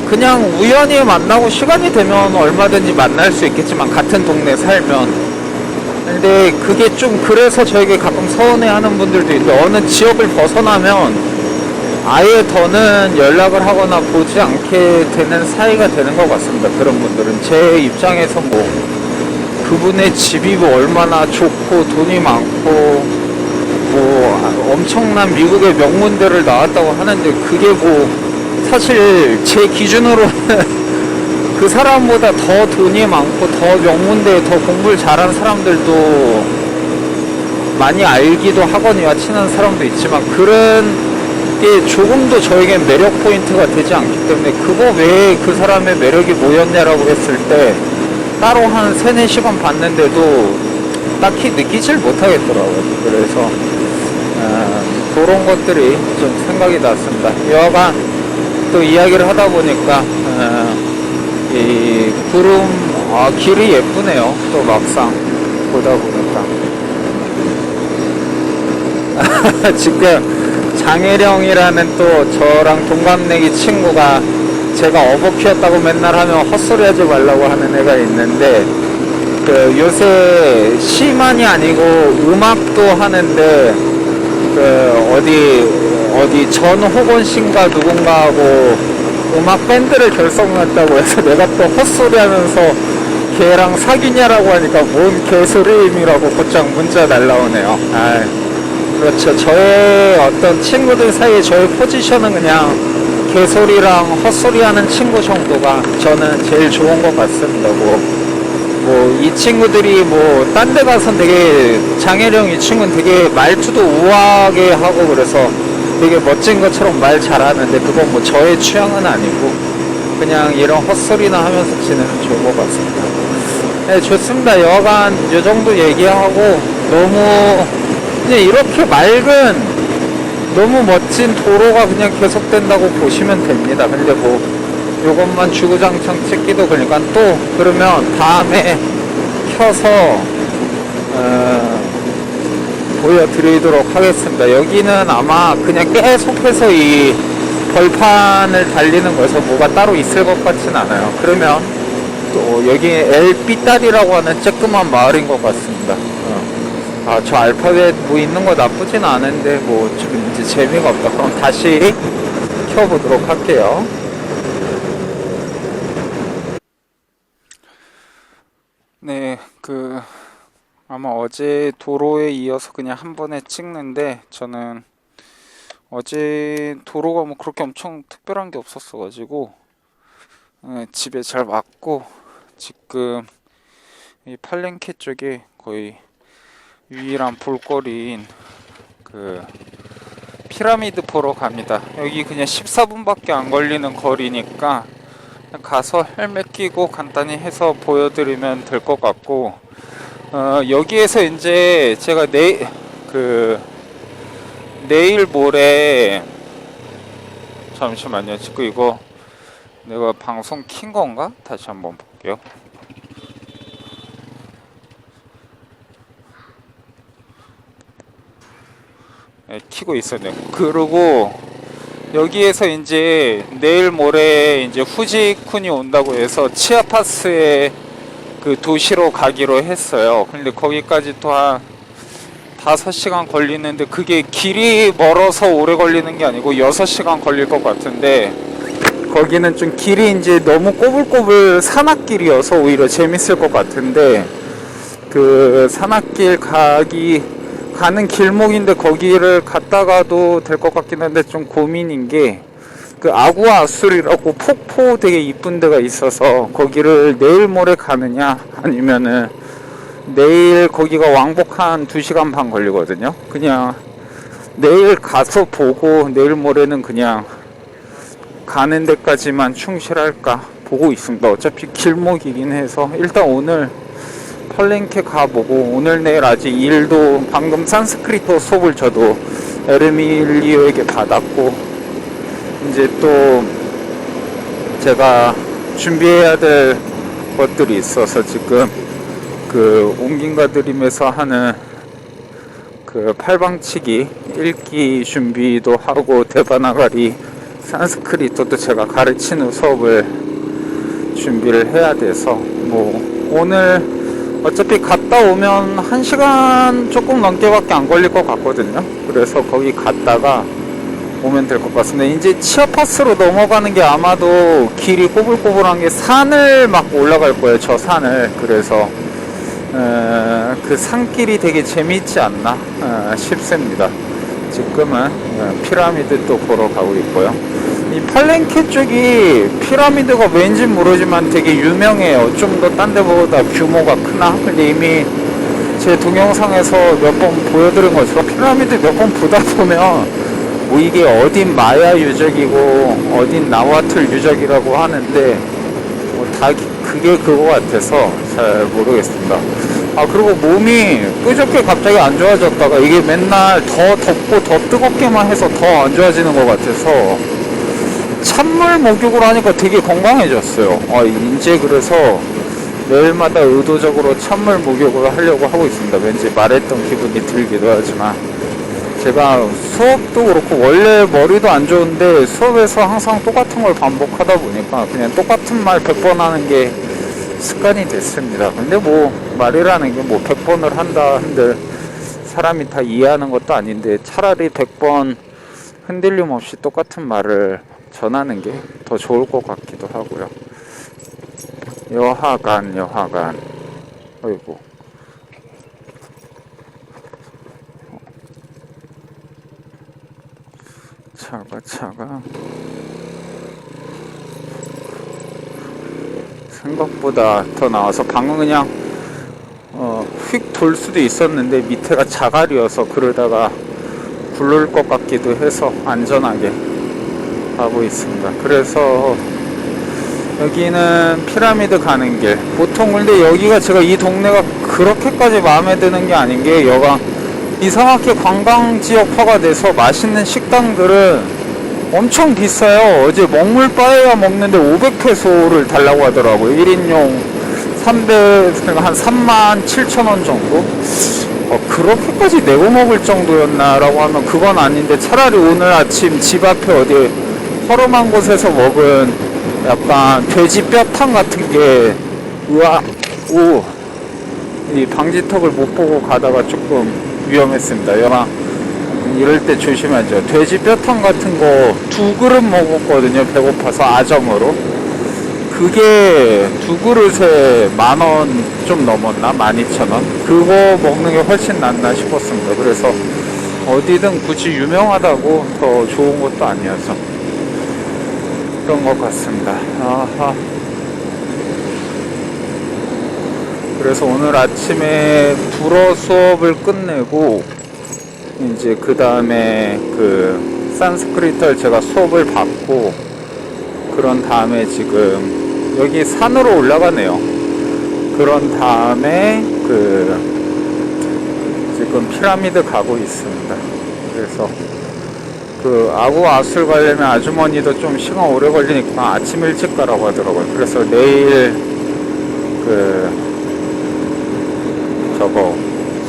그냥 우연히 만나고 시간이 되면 얼마든지 만날 수 있겠지만 같은 동네 살면 근데 그게 좀 그래서 저에게 가끔 서운해하는 분들도 있는데 어느 지역을 벗어나면 아예 더는 연락을 하거나 보지 않게 되는 사이가 되는 것 같습니다. 그런 분들은 제 입장에서 뭐 그분의 집이 뭐 얼마나 좋고 돈이 많고 뭐 엄청난 미국의 명문대를 나왔다고 하는데 그게 뭐 사실 제 기준으로는 그 사람보다 더 돈이 많고 더 명문대에 더 공부를 잘한 사람들도 많이 알기도 하거니와 친한 사람도 있지만 그런 게 조금도 저에겐 매력 포인트가 되지 않기 때문에 그거 외에 그 사람의 매력이 뭐였냐라고 했을 때 따로 한 3-4시간 봤는데도 딱히 느끼질 못하겠더라고요. 그래서 그런 것들이 좀 생각이 났습니다. 여하간 또 이야기를 하다 보니까 이 구름 길이 예쁘네요. 또 막상 보다 보니까 지금 장혜령이라는 또 저랑 동갑내기 친구가 제가 어버 키웠다고 맨날 하면 헛소리 하지 말라고 하는 애가 있는데 그 요새 시만이 아니고 음악도 하는데 그 어디 전호건 씨인가 누군가하고 음악 밴드를 결성했다고 해서 내가 또 헛소리 하면서 걔랑 사귀냐라고 하니까 뭔 개소리임이라고 곧장 문자 날라오네요. 그렇죠. 저의 어떤 친구들 사이에 저의 포지션은 그냥 개소리랑 헛소리 하는 친구 정도가 저는 제일 좋은 것 같습니다. 뭐 이 친구들이 뭐 딴 데 가선 되게 장혜령 이 친구는 되게 말투도 우아하게 하고 그래서 되게 멋진 것처럼 말 잘하는데 그건 뭐 저의 취향은 아니고 그냥 이런 헛소리나 하면서 지내면 좋은 것 같습니다. 네, 좋습니다. 여하간 이 정도 얘기하고 너무 그냥 이렇게 맑은 너무 멋진 도로가 그냥 계속된다고 보시면 됩니다. 근데 뭐 요것만 주구장창 찍기도 그러니까 또 그러면 다음에 켜서 보여드리도록 하겠습니다. 여기는 아마 그냥 계속해서 이 벌판을 달리는 거여서 뭐가 따로 있을 것 같진 않아요. 그러면 또 여기 엘삐딸이라고 하는 쬐끄만 마을인 것 같습니다. 저 알파벳 뭐 있는 거 나쁘진 않은데 뭐 좀 이제 재미가 없다. 그럼 다시 켜보도록 할게요. 네, 아마 어제 도로에 이어서 그냥 한 번에 찍는데, 저는 어제 도로가 뭐 그렇게 엄청 특별한 게 없었어 가지고 집에 잘 왔고, 지금 이 팔랭케 쪽에 거의 유일한 볼거리인 그 피라미드 보러 갑니다. 여기 그냥 14분밖에 안 걸리는 거리니까 가서 헬멧 끼고 간단히 해서 보여드리면 될 것 같고, 여기에서 이제 제가 내일 모레, 잠시만요. 지금 이거 내가 방송 킨 건가? 다시 한번 볼게요. 네, 키고 있었네요. 그리고 여기에서 이제 내일 모레 이제 후지쿤이 온다고 해서 치아파스에 그 도시로 가기로 했어요. 근데 거기까지 또 한 5시간 걸리는데, 그게 길이 멀어서 오래 걸리는 게 아니고 6시간 걸릴 것 같은데, 거기는 좀 길이 이제 너무 꼬불꼬불 산악길이어서 오히려 재밌을 것 같은데, 그 산악길 가는 길목인데 거기를 갔다가도 될 것 같긴 한데, 좀 고민인 게 그 아구아 아술이라고 폭포 되게 이쁜 데가 있어서 거기를 내일 모레 가느냐, 아니면은 내일 거기가 왕복 한 2시간 반 걸리거든요. 그냥 내일 가서 보고 내일 모레는 그냥 가는 데까지만 충실할까 보고 있습니다. 어차피 길목이긴 해서 일단 오늘 팔랭케 가보고, 오늘 내일 아직 일도, 방금 산스크리트 수업을 저도 에르밀리오에게 받았고, 이제 또 제가 준비해야 될 것들이 있어서 지금 그 옹긴가 드림에서 하는 그 팔방치기 읽기 준비도 하고, 데바나가리 산스크리트도 제가 가르치는 수업을 준비를 해야 돼서, 뭐 오늘 어차피 갔다 오면 1시간 조금 넘게밖에 안 걸릴 것 같거든요. 그래서 거기 갔다가 오면 될 것 같습니다. 이제 치아파스로 넘어가는 게 아마도 길이 꼬불꼬불한 게 산을 막 올라갈 거예요. 저 산을. 그래서 그 산길이 되게 재밌지 않나 싶습니다. 지금은 피라미드 또 보러 가고 있고요. 이 팔랭케 쪽이 피라미드가 왠지 모르지만 되게 유명해요. 좀 더 딴 데보다 규모가 크나? 근데 이미 제 동영상에서 몇 번 보여드린 것처럼 피라미드 몇 번 보다 보면 뭐 이게 어딘 마야 유적이고 어딘 나와틀 유적이라고 하는데 뭐 다 그게 그거 같아서 잘 모르겠습니다. 아, 그리고 몸이 끄적게 갑자기 안 좋아졌다가 이게 맨날 더 덥고 더 뜨겁게만 해서 더 안 좋아지는 것 같아서 찬물 목욕을 하니까 되게 건강해졌어요. 이제 그래서 매일마다 의도적으로 찬물 목욕을 하려고 하고 있습니다. 왠지 말했던 기분이 들기도 하지만, 제가 수업도 그렇고 원래 머리도 안 좋은데 수업에서 항상 똑같은 걸 반복하다 보니까 그냥 똑같은 말 100번 하는 게 습관이 됐습니다. 근데 뭐 말이라는 게 뭐 100번을 한다 한들 사람이 다 이해하는 것도 아닌데, 차라리 100번 흔들림 없이 똑같은 말을 전하는 게 더 좋을 것 같기도 하고요. 여하간 어이구, 차가 생각보다 더 나와서 방금 그냥 휙 돌 수도 있었는데 밑에가 자갈이어서 그러다가 굴를 것 같기도 해서 안전하게 가고 있습니다. 그래서 여기는 피라미드 가는 길. 보통 근데 여기가, 제가 이 동네가 그렇게까지 마음에 드는 게 아닌 게, 여가 이상하게 관광지역화가 돼서 맛있는 식당들은 엄청 비싸요. 어제 먹물 빠에야 먹는데 500페소를 달라고 하더라고요. 1인용 한 37,000원 정도? 그렇게까지 내고 먹을 정도였나 라고 하면 그건 아닌데, 차라리 오늘 아침 집 앞에 어디 허름한 곳에서 먹은 약간 돼지 뼈탕 같은 게, 이 방지턱을 못 보고 가다가 조금 위험했습니다. 영화 이럴 때 조심하죠. 돼지 뼈탕 같은 거 2그릇 먹었거든요. 배고파서 아점으로. 그게 두 그릇에 10,000원 좀 넘었나? 12,000원? 그거 먹는 게 훨씬 낫나 싶었습니다. 그래서 어디든 굳이 유명하다고 더 좋은 것도 아니어서 그런 것 같습니다. 아하. 그래서 오늘 아침에 불어 수업을 끝내고 이제 그 다음에 그 산스크리트를 제가 수업을 받고 그런 다음에 지금 여기 산으로 올라가네요. 그런 다음에 그 지금 피라미드 가고 있습니다. 그래서 그 아구아술 가려면 아주머니도 좀 시간 오래 걸리니까 아침 일찍 가라고 하더라고요. 그래서 내일 그 저거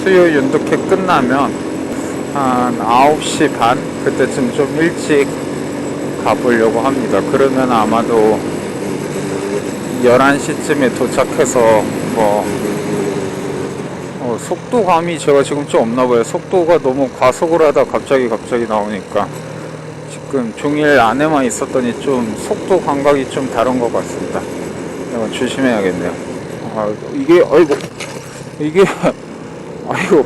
수요 윤두회 끝나면 한 9시 반 그때쯤 좀 일찍 가보려고 합니다. 그러면 아마도 11시쯤에 도착해서 뭐 속도감이 제가 지금 좀 없나봐요. 속도가 너무 과속을 하다 갑자기 나오니까 지금 종일 안에만 있었더니 좀 속도 감각이 좀 다른 것 같습니다. 내가 조심해야겠네요. 이게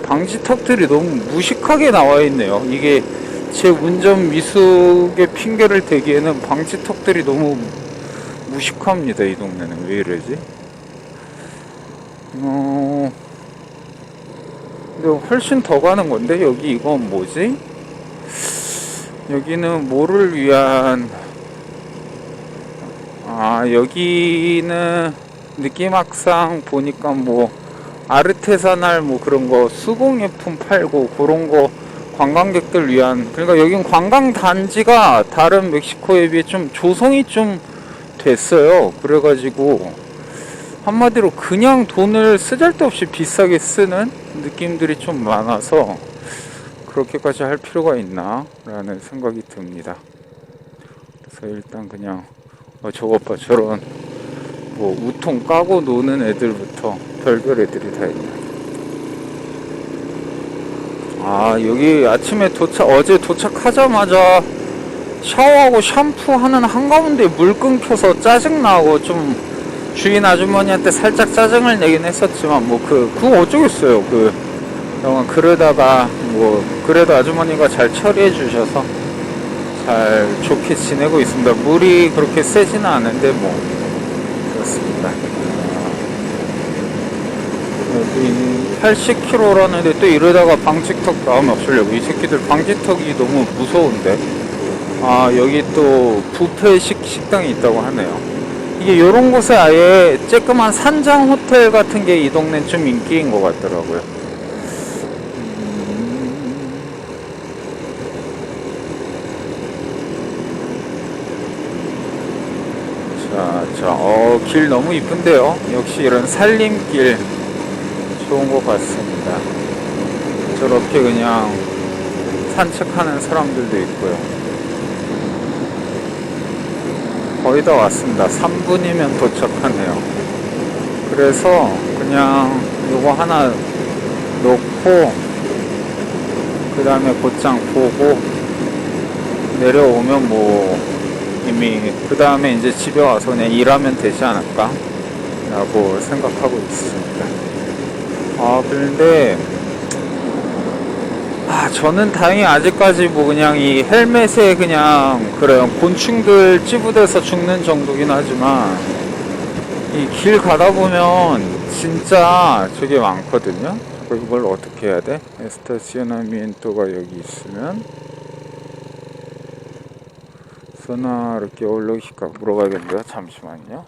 방지턱들이 너무 무식하게 나와 있네요. 이게 제 운전 미숙의 핑계를 대기에는 방지턱들이 너무 무식합니다. 이 동네는 왜 이러지? 근데 훨씬 더 가는 건데 여기 이건 뭐지? 여기는 뭐를 위한 여기는 느낌학상 보니까 뭐 아르테사날 뭐 그런 거 수공예품 팔고 그런 거 관광객들 위한, 그러니까 여긴 관광 단지가 다른 멕시코에 비해 좀 조성이 좀 됐어요. 그래가지고 한마디로 그냥 돈을 쓰잘데없이 비싸게 쓰는 느낌들이 좀 많아서 그렇게까지 할 필요가 있나 라는 생각이 듭니다. 그래서 일단 그냥 저것 봐, 저런 뭐 우통 까고 노는 애들부터 별별 애들이 다 있네. 여기 아침에 어제 도착하자마자 샤워하고 샴푸하는 한가운데 물 끊겨서 짜증나고 좀 주인 아주머니한테 살짝 짜증을 내긴 했었지만 뭐 그거 어쩌겠어요. 그러다가 뭐 그래도 아주머니가 잘 처리해 주셔서 잘 좋게 지내고 있습니다. 물이 그렇게 세지는 않은데 뭐 그렇습니다. 여기 80km라는데 또 이러다가 방지턱 나오면 없으려고. 이 새끼들 방지턱이 너무 무서운데. 여기 또 뷔페식 식당이 있다고 하네요. 이게 요런 곳에 아예 쬐끄만 산장 호텔 같은 게 이 동네는 좀 인기인 것 같더라고요. 길 너무 이쁜데요. 역시 이런 산림길 좋은 것 같습니다. 저렇게 그냥 산책하는 사람들도 있고요. 거의 다 왔습니다. 3분이면 도착하네요. 그래서 그냥 요거 하나 놓고 그 다음에 곧장 보고 내려오면 뭐 이미 그 다음에 이제 집에 와서 그냥 일하면 되지 않을까 라고 생각하고 있습니다. 그런데 저는 다행히 아직까지 뭐 그냥 이 헬멧에 그냥 그래요, 곤충들 찌부돼서 죽는 정도긴 하지만 이 길 가다 보면 진짜 저게 많거든요. 이걸 어떻게 해야 돼? 에스타시오나미엔토가 여기 있으면 소나 이렇게 올로기까 물어봐야겠는데요. 잠시만요.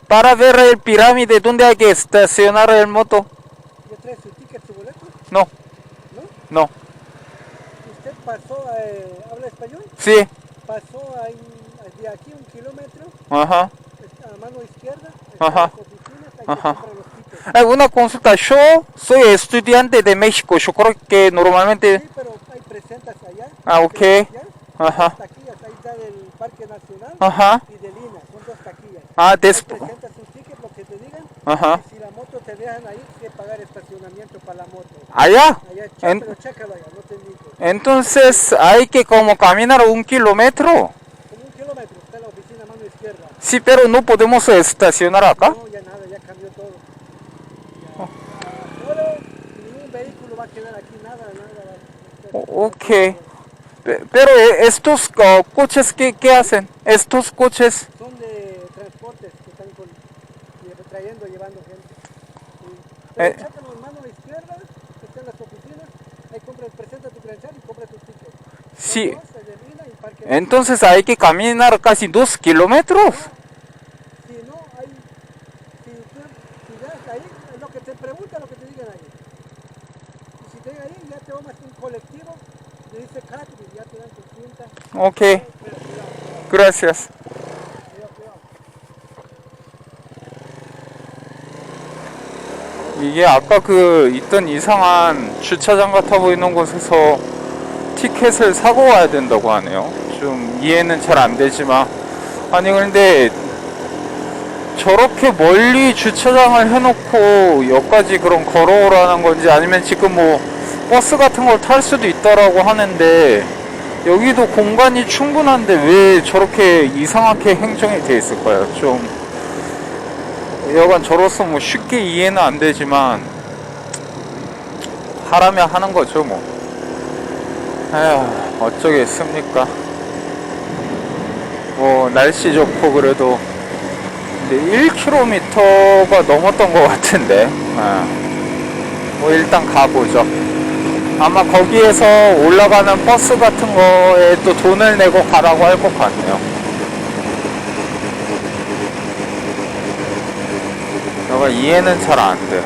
Para ver el pirámide, ¿dónde hay que estacionar el moto? ¿Ya trae su ticket, su boleto? No. ¿No? No. ¿Usted pasó, habla español? Sí. Pasó ahí, de aquí 1 kilómetro, Ajá. a mano izquierda, Ajá. las oficinas, ahí Ajá. se compran los tickets. Una consulta. Yo soy estudiante de México. Yo creo que normalmente... Sí, pero hay presentas allá. Ok. Allá, Ajá. dos taquillas, ahí está del Parque Nacional Ajá. y de Lina, son 2 taquillas. Después... Presentas un ticket, lo que te digan. Ajá. Y si la moto te dejan ahí, tienes que pagar estacionamiento para la moto. ¿Allá? Allá, En- pero chécalo allá, no te digo. entonces hay que como caminar 1 kilómetro. Como 1 kilómetro, está la oficina a mano izquierda. Sí, pero no podemos estacionar acá. No, ya nada, ya cambió todo. Ya, solo ningún vehículo va a quedar aquí, nada, nada. Ok. Pero estos coches, ¿qué hacen? Estos coches. Son de transportes que están trayendo, llevando gente. Sí. Pero Eh, chécalo en mano izquierda, que están las oficinas, ahí presenta tu credencial y compra tu ticket. Son sí. dos, se termina y parque. Entonces hay que caminar casi 2 kilómetros. No, si no hay, si ya está ahí, es lo que te pregunta, lo que te digan ahí. Y si te digan ahí, ya te tomas un colectivo, le dice cat y ya te dan tu cinta. Ok, Pero cuidado, gracias. cuidado. 이게 아까 그 있던 이상한 주차장 같아 보이는 곳에서 티켓을 사고 와야 된다고 하네요. 좀 이해는 잘 안 되지만. 아니, 근데 저렇게 멀리 주차장을 해놓고 여기까지 그럼 걸어오라는 건지, 아니면 지금 뭐 버스 같은 걸 탈 수도 있다라고 하는데 여기도 공간이 충분한데 왜 저렇게 이상하게 행정이 돼 있을까요? 좀 여간 저로서 뭐 쉽게 이해는 안 되지만 하라면 하는 거죠 뭐. 에휴, 어쩌겠습니까. 뭐 날씨 좋고 그래도. 근데 1km가 넘었던 것 같은데. 뭐 일단 가보죠. 아마 거기에서 올라가는 버스 같은 거에 또 돈을 내고 가라고 할 것 같네요. 내가 이해는 잘 안 돼.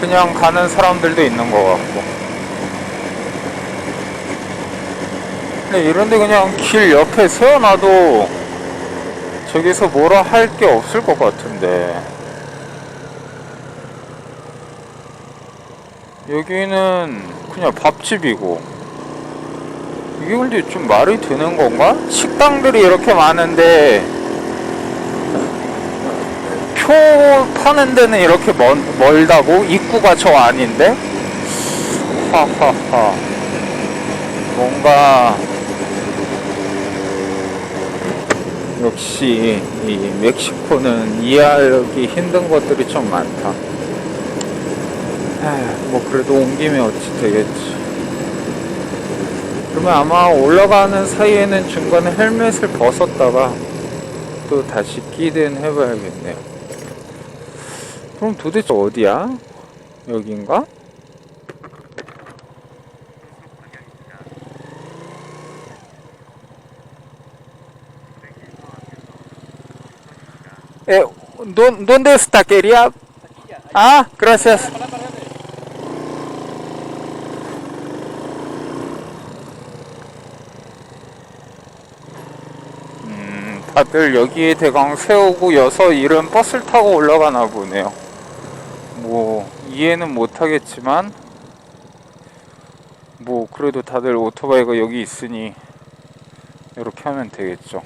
그냥 가는 사람들도 있는 것 같고. 근데 이런데 그냥 길 옆에 세워놔도 저기서 뭐라 할 게 없을 것 같은데. 여기는 그냥 밥집이고, 이게 근데 좀 말이 되는 건가? 식당들이 이렇게 많은데 표 파는 데는 이렇게 멀다고? 입구가 저 아닌데? 하하하. 뭔가 역시 이 멕시코는 이해하기 힘든 것들이 좀 많다. 뭐 그래도 온 김에 어찌 되겠지. 그러면 아마 올라가는 사이에는 중간에 헬멧을 벗었다가 또 다시 끼든 해봐야겠네요. 그럼 도대체 어디야? 여긴가? ¿Dónde es taquería? Ah, gracias. 다들 여기에 대강 세우고 여서 이런 버스를 타고 올라가나 보네요. 뭐 이해는 못하겠지만 뭐 그래도 다들 오토바이가 여기 있으니 이렇게 하면 되겠죠.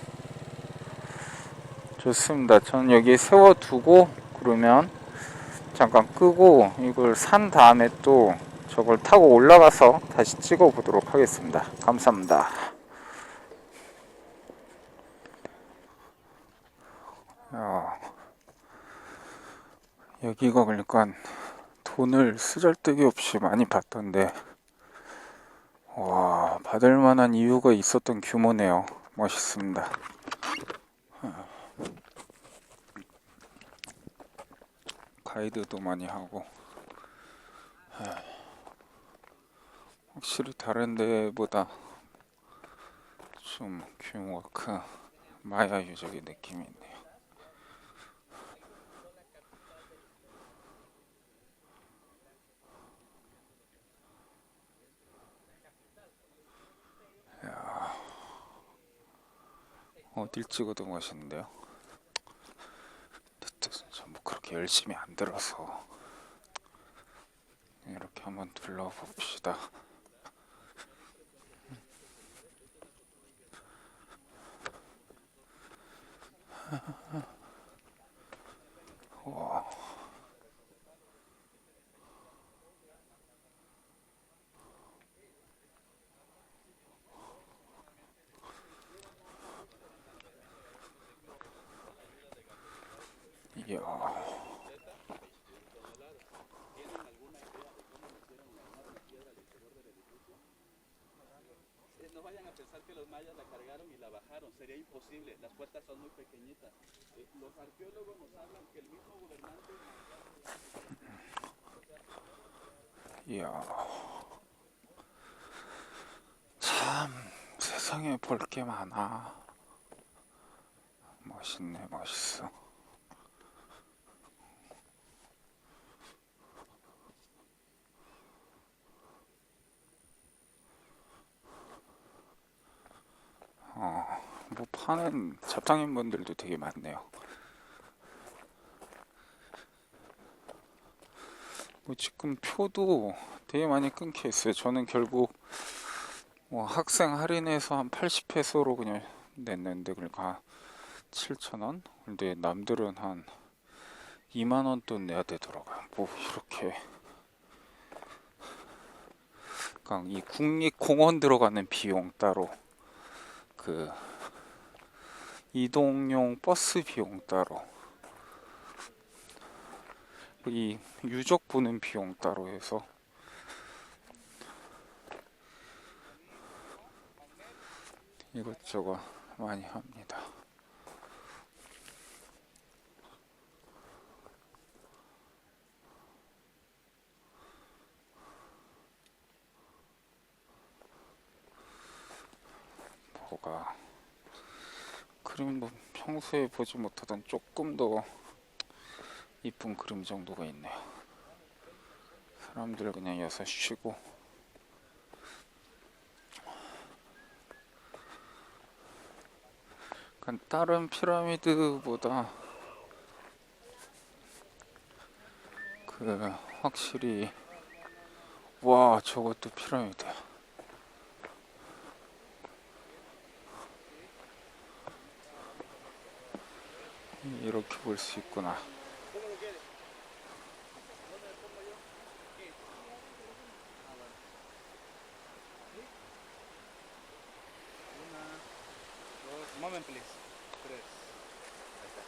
좋습니다. 저는 여기에 세워두고 그러면 잠깐 끄고 이걸 산 다음에 또 저걸 타고 올라가서 다시 찍어 보도록 하겠습니다. 감사합니다. 여기가 그러니까 돈을 쓰잘데기 없이 많이 받던데, 와, 받을 만한 이유가 있었던 규모네요. 멋있습니다. 가이드도 많이 하고. 확실히 다른 데보다 좀 규모가 큰 마야 유적의 느낌이 있네요. 어딜 찍어도 멋있는데요. 뭐 그렇게 열심히 안 들어서 이렇게 한번 둘러봅시다. 와. 이야. No vayan a pensar que los mayas la cargaron y la bajaron, sería imposible, las puertas son muy pequeñitas. Los arqueólogos nos hablan que el mismo gobernante... 이야. 참 세상에 볼 게 많아. 멋있네, 멋있어. 뭐 파는 잡장인 분들도 되게 많네요. 뭐 지금 표도 되게 많이 끊겨 있어요. 저는 결국 뭐 학생 할인해서 한 80페소로 그냥 냈는데, 그러니까 7,000원? 근데 남들은 한 2만원 돈 내야 되더라고요. 뭐 이렇게. 그러니까 이 국립공원 들어가는 비용 따로, 그 이동용 버스 비용 따로, 이 유적 보는 비용 따로 해서 이것저것 많이 합니다. 뭐가 그림, 뭐 평소에 보지 못하던 조금 더 이쁜 그림 정도가 있네요. 사람들 그냥 여기서 쉬고. 그러니까 다른 피라미드보다 그 확실히, 와 저것도 피라미드야. 이렇게 볼 수 있구나. Moment, please.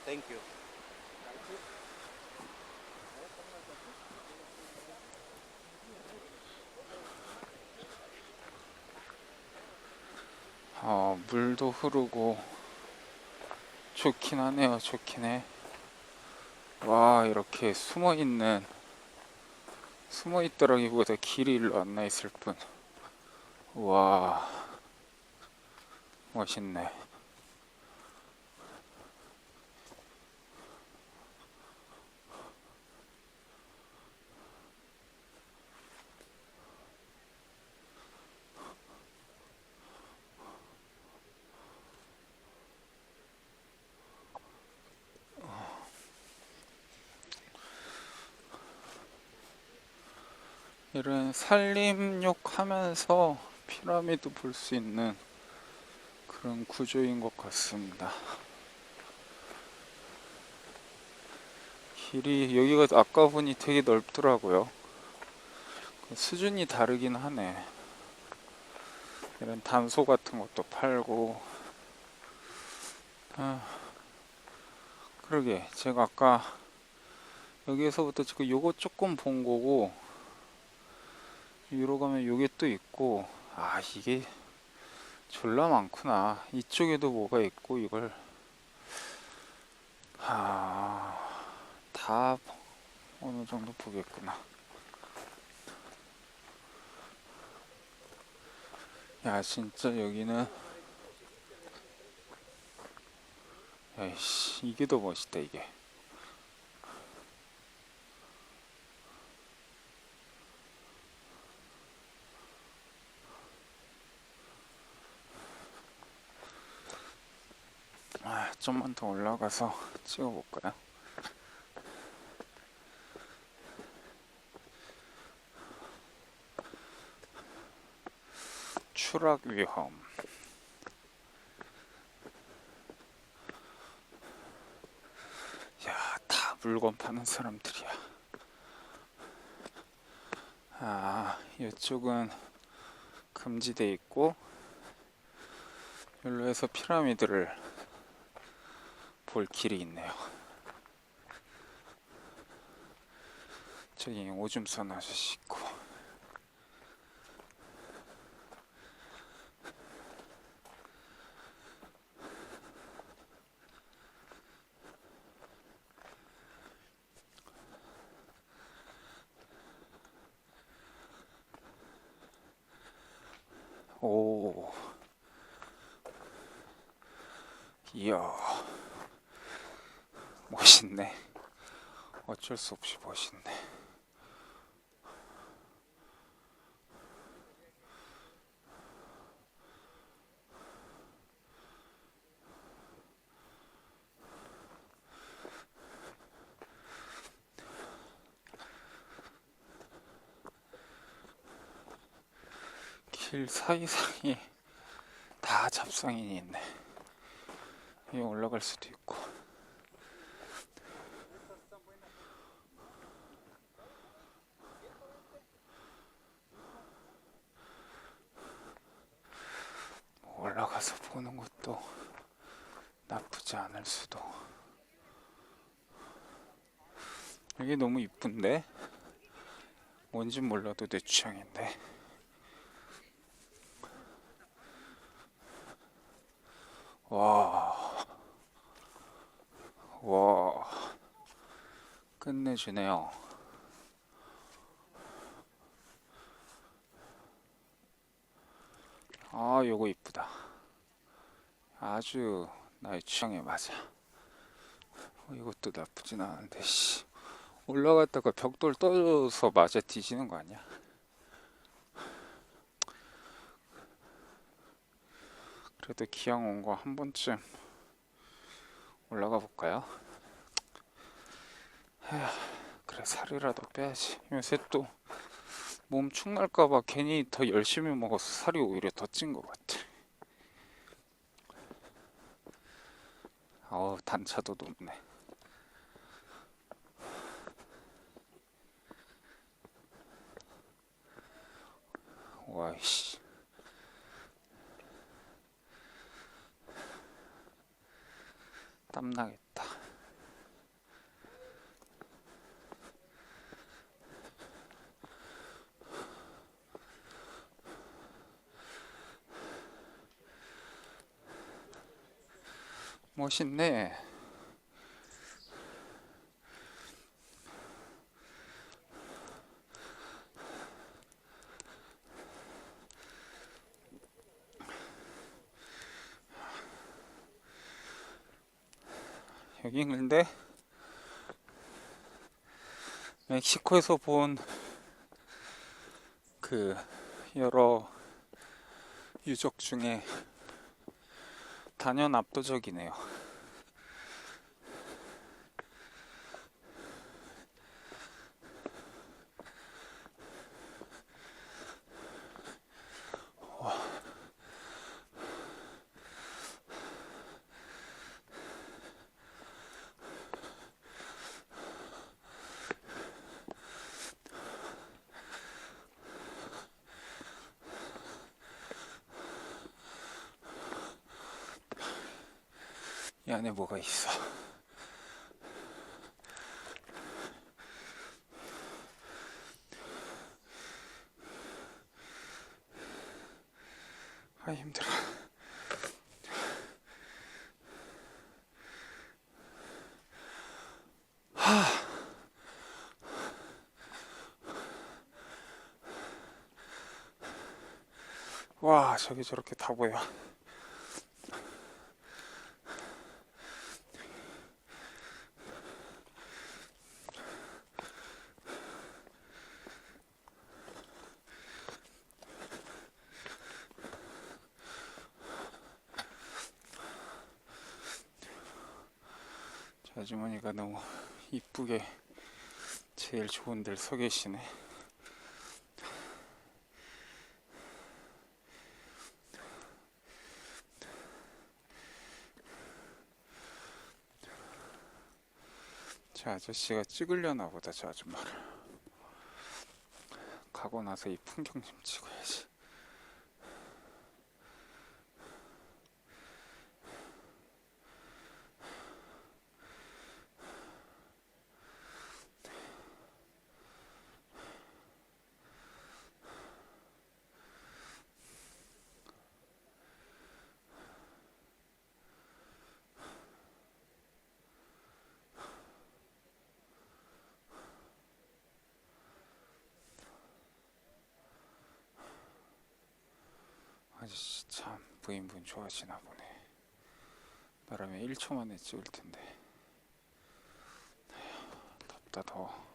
Thank you. 물도 흐르고 좋긴 하네요. 좋긴 해. 와, 이렇게 숨어 있더라기보다 길이 일로 안 나 있을 뿐. 와, 멋있네. 이런 산림욕 하면서 피라미드 볼 수 있는 그런 구조인 것 같습니다. 길이, 여기가 아까 보니 되게 넓더라고요. 수준이 다르긴 하네. 이런 단소 같은 것도 팔고. 그러게, 제가 아까 여기에서부터 지금 요거 조금 본 거고, 위로 가면 요게 또 있고. 이게 졸라 많구나. 이쪽에도 뭐가 있고, 이걸 다 어느 정도 보겠구나. 야, 진짜 여기는, 야이씨, 이게 더 멋있다. 이게 좀만 더 올라가서 찍어볼까요? 추락 위험. 야, 다 물건 파는 사람들이야. 아, 이쪽은 금지돼 있고 여기로 해서 피라미드를 볼 길이 있네요. 저기 오줌 싸는 아저씨 있고. 오, 이야, 멋있네. 어쩔 수 없이 멋있네. 길 사이사이에 다 잡상인이 있네. 여기 올라갈 수도 있고. 올라가서 보는 것도 나쁘지 않을 수도. 여기 너무 이쁜데? 뭔진 몰라도 내 취향인데. 와, 와, 끝내주네요. 아, 요거 이쁘다. 아주 나의 취향에 맞아. 이것도 나쁘진 않은데, 씨. 올라갔다가 벽돌 떨어져서 맞아 뒤지는 거 아니야? 그래도 기왕 온 거 한 번쯤 올라가 볼까요? 에휴, 그래, 살이라도 빼야지. 요새 또 몸 축날까봐 괜히 더 열심히 먹어서 살이 오히려 더 찐 것 같아. 어우, 단차도 높네. 와이씨. 땀나겠다. 멋있네. 여긴 근데 멕시코에서 본 그 여러 유적 중에 단연 압도적이네요. 이 안에 뭐가 있어? 아, 힘들어. 와, 저기 저렇게 다 보여. 저 아주머니가 너무 이쁘게 제일 좋은 데를 서 계시네. 저 아저씨가 찍으려나 보다, 저 아줌마를. 가고 나서 이 풍경 좀 찍어야지. 아저씨 참 부인분 좋아하시나 보네. 나라면 1초 만에 찍을 텐데. 덥다 더워.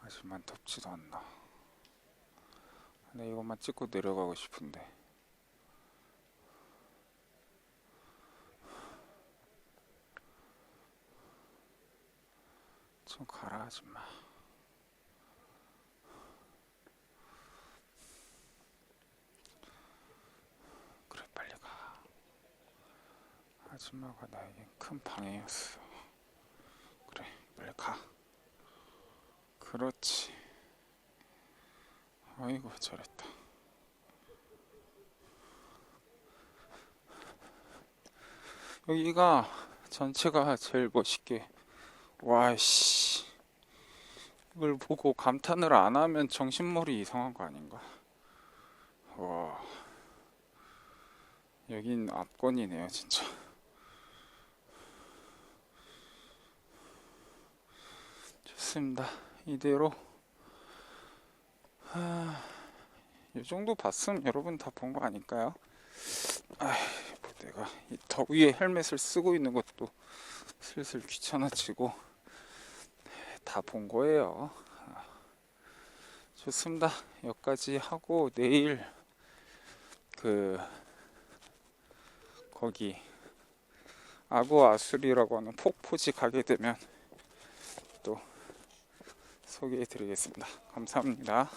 하지만 덥지도 않나. 근데 이것만 찍고 내려가고 싶은데. 좀 가라 아줌마. 그래 빨리 가. 아줌마가 나에겐 큰 방해였어. 그래 빨리 가. 그렇지. 아이고 잘했다. 여기가 전체가 제일 멋있게. 와이씨, 이걸 보고 감탄을 안 하면 정신머리 이상한 거 아닌가. 와, 여긴 압권이네요 진짜. 좋습니다. 이대로 이 정도 봤으면 여러분 다 본 거 아닐까요? 뭐 내가 이 더위에 헬멧을 쓰고 있는 것도 슬슬 귀찮아지고 다 본 거예요. 좋습니다. 여기까지 하고 내일 거기 아구아술이라고 하는 폭포지 가게 되면 또 소개해 드리겠습니다. 감사합니다.